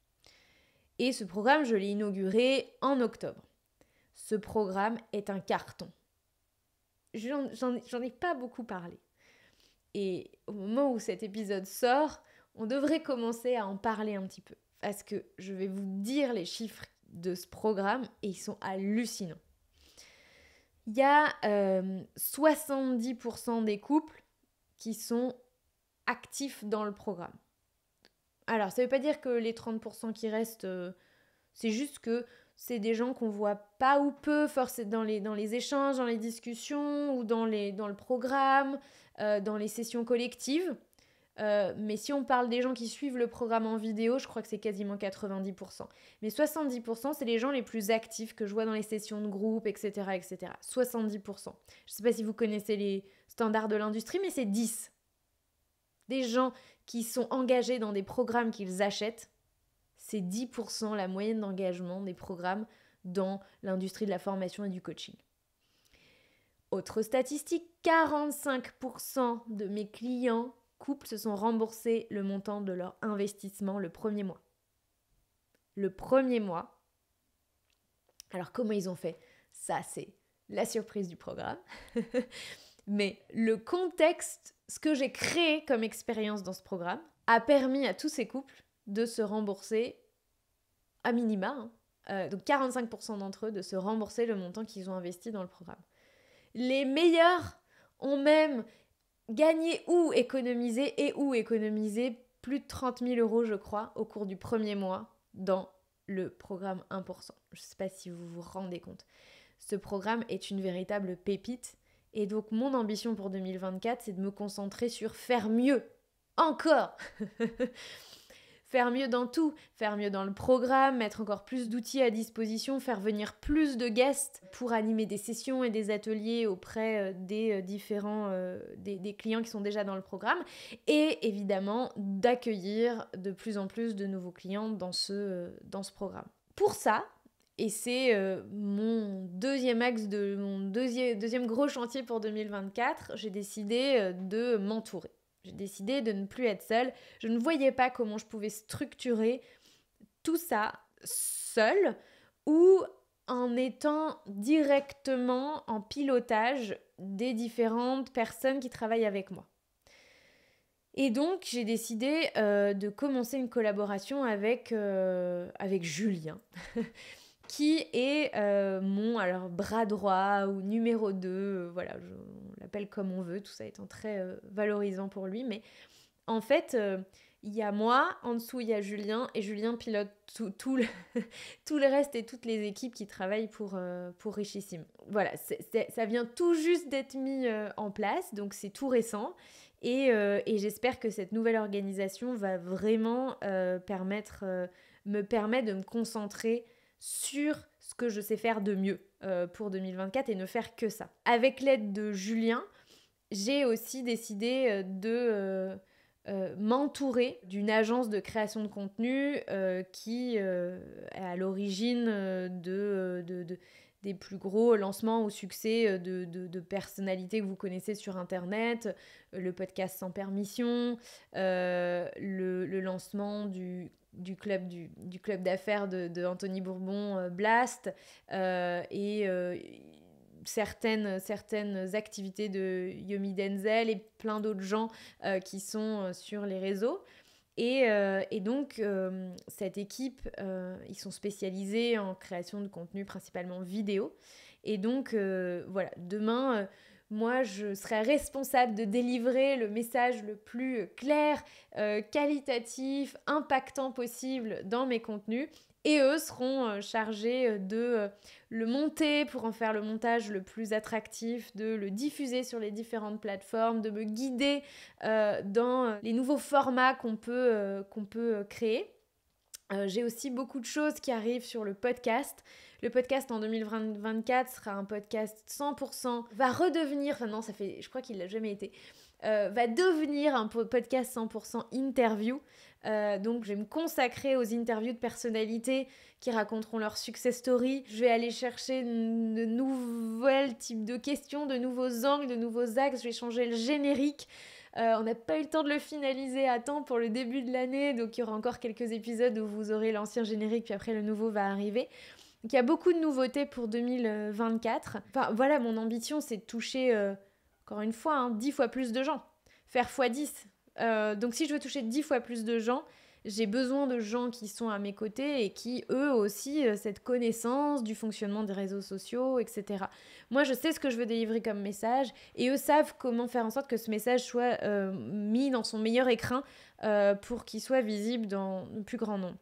Et ce programme, je l'ai inauguré en octobre. Ce programme est un carton. J'en ai pas beaucoup parlé. Et au moment où cet épisode sort, on devrait commencer à en parler un petit peu. Parce que je vais vous dire les chiffres de ce programme et ils sont hallucinants. Il y a 70% des couples qui sont actifs dans le programme. Alors, ça ne veut pas dire que les 30% qui restent, c'est juste que c'est des gens qu'on voit pas ou peu forcément dans les échanges, dans les discussions ou dans le programme, dans les sessions collectives. Mais si on parle des gens qui suivent le programme en vidéo, je crois que c'est quasiment 90%. Mais 70%, c'est les gens les plus actifs que je vois dans les sessions de groupe, etc. etc. 70%. Je ne sais pas si vous connaissez les standards de l'industrie, mais c'est 10. Des gens qui sont engagés dans des programmes qu'ils achètent, c'est 10% la moyenne d'engagement des programmes dans l'industrie de la formation et du coaching. Autre statistique, 45% de mes clients couples se sont remboursés le montant de leur investissement le premier mois. Le premier mois. Alors comment ils ont fait ? Ça, c'est la surprise du programme. Mais le contexte, ce que j'ai créé comme expérience dans ce programme, a permis à tous ces couples de se rembourser à minima, donc 45% d'entre eux, de se rembourser le montant qu'ils ont investi dans le programme. Les meilleurs ont même gagné ou économisé plus de 30 000 euros, je crois, au cours du premier mois dans le programme 1%. Je ne sais pas si vous vous rendez compte. Ce programme est une véritable pépite. Et donc, mon ambition pour 2024, c'est de me concentrer sur faire mieux. Encore. Faire mieux dans tout. Faire mieux dans le programme, mettre encore plus d'outils à disposition, faire venir plus de guests pour animer des sessions et des ateliers auprès des différents des clients qui sont déjà dans le programme. Et évidemment, d'accueillir de plus en plus de nouveaux clients dans ce programme. Pour ça, et c'est mon deuxième axe, mon deuxième gros chantier pour 2024, j'ai décidé de m'entourer. J'ai décidé de ne plus être seule. Je ne voyais pas comment je pouvais structurer tout ça seule ou en étant directement en pilotage des différentes personnes qui travaillent avec moi. Et donc, j'ai décidé de commencer une collaboration avec Julien, qui est mon bras droit ou numéro 2, voilà, on l'appelle comme on veut, tout ça étant très valorisant pour lui. Mais en fait, il y a moi, en dessous il y a Julien, et Julien pilote tout le reste et toutes les équipes qui travaillent pour Richissime. Voilà, ça vient tout juste d'être mis en place, donc c'est tout récent. Et j'espère que cette nouvelle organisation va vraiment me permettre de me concentrer sur ce que je sais faire de mieux pour 2024 et ne faire que ça. Avec l'aide de Julien, j'ai aussi décidé de m'entourer d'une agence de création de contenu qui est à l'origine des plus gros lancements au succès de personnalités que vous connaissez sur Internet, le podcast Sans Permission, le lancement du club d'affaires de Anthony Bourbon, Blast, et certaines activités de Yomi Denzel et plein d'autres gens qui sont sur les réseaux. Et donc, cette équipe, ils sont spécialisés en création de contenu principalement vidéo. Et donc, voilà, demain, moi, je serai responsable de délivrer le message le plus clair, qualitatif, impactant possible dans mes contenus. Et eux seront chargés de le monter pour en faire le montage le plus attractif, de le diffuser sur les différentes plateformes, de me guider dans les nouveaux formats qu'on peut créer. J'ai aussi beaucoup de choses qui arrivent sur le podcast. Le podcast en 2024 sera un podcast 100%, va redevenir, enfin non, je crois qu'il l'a jamais été, va devenir un podcast 100% interview. Donc je vais me consacrer aux interviews de personnalités qui raconteront leur success story. Je vais aller chercher de nouveaux types de questions, de nouveaux angles, de nouveaux axes. Je vais changer le générique. On n'a pas eu le temps de le finaliser à temps pour le début de l'année, donc il y aura encore quelques épisodes où vous aurez l'ancien générique, puis après le nouveau va arriver. Donc il y a beaucoup de nouveautés pour 2024. Enfin voilà, mon ambition c'est de toucher, encore une fois, 10 fois plus de gens. Faire x10. Donc si je veux toucher 10 fois plus de gens, j'ai besoin de gens qui sont à mes côtés et qui, eux aussi, cette connaissance du fonctionnement des réseaux sociaux, etc. Moi, je sais ce que je veux délivrer comme message et eux savent comment faire en sorte que ce message soit mis dans son meilleur écrin pour qu'il soit visible dans le plus grand nombre.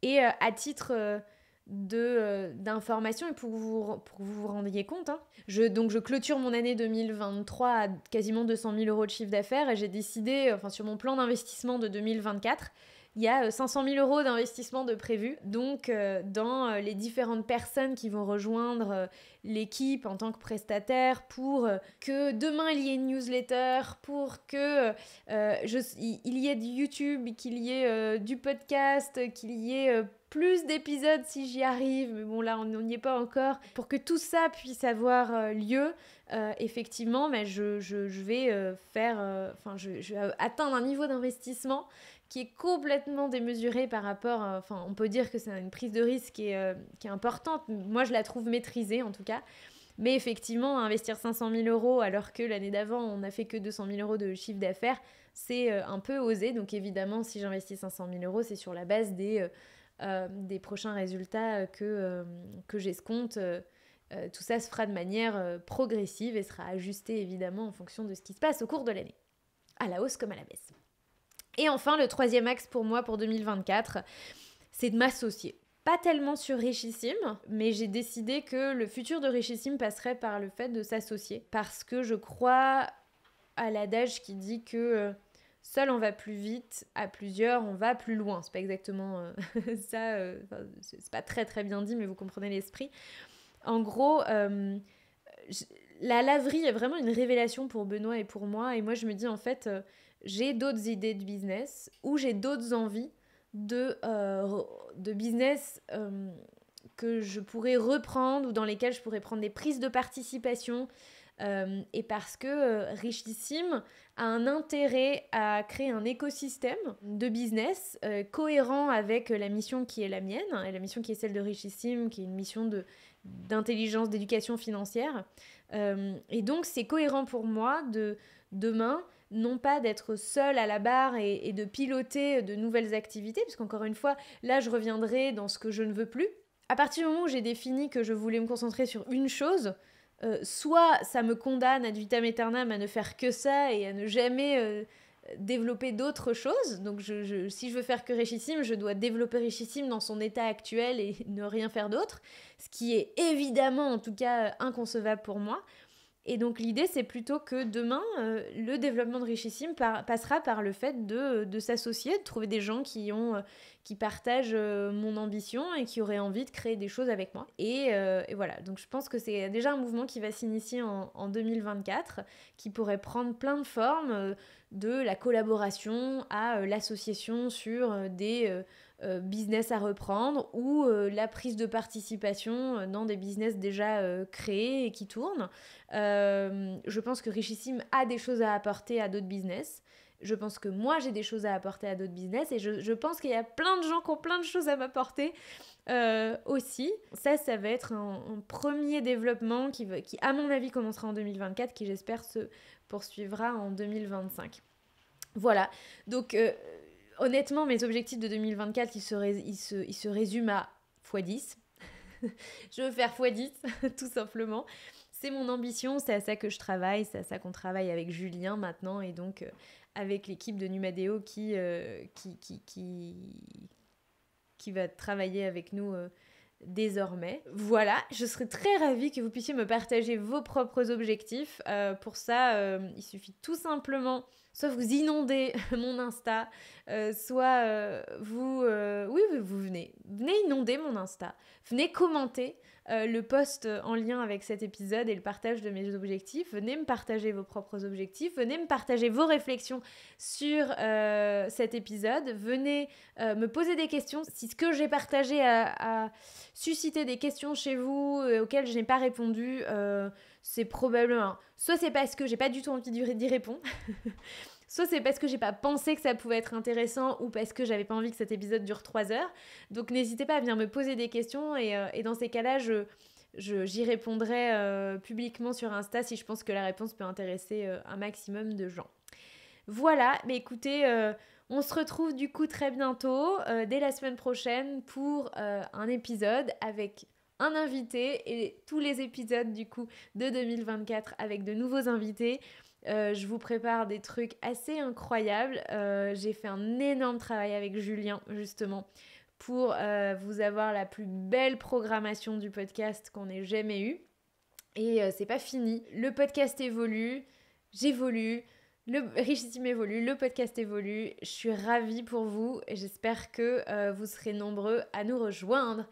Et à titre d'information et pour que vous vous rendiez compte, donc je clôture mon année 2023 à quasiment 200 000 euros de chiffre d'affaires et j'ai décidé, sur mon plan d'investissement de 2024, il y a 500 000 euros d'investissement de prévu. Donc, dans les différentes personnes qui vont rejoindre l'équipe en tant que prestataire pour que demain il y ait une newsletter, pour que il y ait du YouTube, qu'il y ait du podcast, qu'il y ait plus d'épisodes si j'y arrive. Mais bon, là, on n'y est pas encore. Pour que tout ça puisse avoir lieu, effectivement, je vais je vais atteindre un niveau d'investissement qui est complètement démesuré par rapport... on peut dire que c'est une prise de risque qui est importante. Moi, je la trouve maîtrisée, en tout cas. Mais effectivement, investir 500 000 euros alors que l'année d'avant, on n'a fait que 200 000 euros de chiffre d'affaires, c'est un peu osé. Donc évidemment, si j'investis 500 000 euros, c'est sur la base des prochains résultats que j'escompte. Tout ça se fera de manière progressive et sera ajusté évidemment en fonction de ce qui se passe au cours de l'année. À la hausse comme à la baisse. Et enfin, le troisième axe pour moi pour 2024, c'est de m'associer. Pas tellement sur Richissime, mais j'ai décidé que le futur de Richissime passerait par le fait de s'associer. Parce que je crois à l'adage qui dit que seul on va plus vite, à plusieurs on va plus loin. C'est pas exactement ça, c'est pas très très bien dit, mais vous comprenez l'esprit. En gros, la laverie est vraiment une révélation pour Benoît et pour moi. Et moi, je me dis, en fait, j'ai d'autres idées de business ou j'ai d'autres envies de business que je pourrais reprendre ou dans lesquels je pourrais prendre des prises de participation. Et parce que Richissime a un intérêt à créer un écosystème de business cohérent avec la mission qui est la mienne et la mission qui est celle de Richissime, qui est une mission d'intelligence, d'éducation financière. Et donc, c'est cohérent pour moi de demain, non pas d'être seule à la barre et de piloter de nouvelles activités, puisqu'encore une fois, là, je reviendrai dans ce que je ne veux plus. À partir du moment où j'ai défini que je voulais me concentrer sur une chose, soit ça me condamne ad vitam aeternam à ne faire que ça et à ne jamais développer d'autres choses. Donc si je veux faire que Richissime, je dois développer Richissime dans son état actuel et ne rien faire d'autre, ce qui est évidemment en tout cas inconcevable pour moi. Et donc l'idée c'est plutôt que demain le développement de Richissime passera par le fait de s'associer, de trouver des gens qui partagent mon ambition et qui auraient envie de créer des choses avec moi. Et voilà, donc je pense que c'est déjà un mouvement qui va s'initier en 2024, qui pourrait prendre plein de formes, de la collaboration à l'association sur des business à reprendre ou la prise de participation dans des business déjà créés et qui tournent. Je pense que Richissime a des choses à apporter à d'autres business. Je pense que moi, j'ai des choses à apporter à d'autres business et je pense qu'il y a plein de gens qui ont plein de choses à m'apporter aussi. Ça va être un premier développement qui, à mon avis, commencera en 2024, qui, j'espère, se poursuivra en 2025. Voilà. Donc, honnêtement, mes objectifs de 2024, ils se résument à x10. Je veux faire x10, tout simplement. C'est mon ambition, c'est à ça que je travaille, c'est à ça qu'on travaille avec Julien maintenant et donc avec l'équipe de Numadeo qui va travailler avec nous désormais. Voilà, je serais très ravie que vous puissiez me partager vos propres objectifs. Pour ça, il suffit tout simplement soit vous inondez mon Insta, soit vous venez venez inonder mon Insta, venez commenter le post en lien avec cet épisode et le partage de mes objectifs, venez me partager vos propres objectifs, venez me partager vos réflexions sur cet épisode, venez me poser des questions si ce que j'ai partagé a suscité des questions chez vous auxquelles je n'ai pas répondu, c'est probablement soit c'est parce que j'ai pas du tout envie d'y répondre, soit c'est parce que j'ai pas pensé que ça pouvait être intéressant ou parce que j'avais pas envie que cet épisode dure 3 heures. Donc n'hésitez pas à venir me poser des questions et dans ces cas-là, j'y répondrai publiquement sur Insta si je pense que la réponse peut intéresser un maximum de gens. Voilà, mais écoutez, on se retrouve du coup très bientôt, dès la semaine prochaine, pour un épisode avec un invité et tous les épisodes du coup de 2024 avec de nouveaux invités. Je vous prépare des trucs assez incroyables. J'ai fait un énorme travail avec Julien justement pour vous avoir la plus belle programmation du podcast qu'on ait jamais eue. Et c'est pas fini. Le podcast évolue, j'évolue, le Richissime évolue, le podcast évolue. Je suis ravie pour vous et j'espère que vous serez nombreux à nous rejoindre.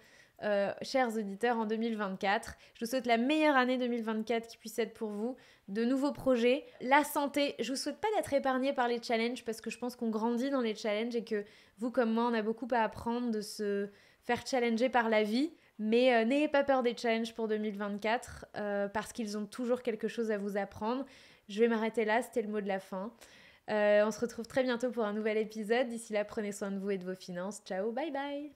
Chers auditeurs, en 2024. Je vous souhaite la meilleure année 2024 qui puisse être pour vous, de nouveaux projets, la santé. Je vous souhaite pas d'être épargné par les challenges parce que je pense qu'on grandit dans les challenges et que vous comme moi, on a beaucoup à apprendre de se faire challenger par la vie. Mais n'ayez pas peur des challenges pour 2024 parce qu'ils ont toujours quelque chose à vous apprendre. Je vais m'arrêter là, c'était le mot de la fin. On se retrouve très bientôt pour un nouvel épisode. D'ici là, prenez soin de vous et de vos finances. Ciao, bye bye!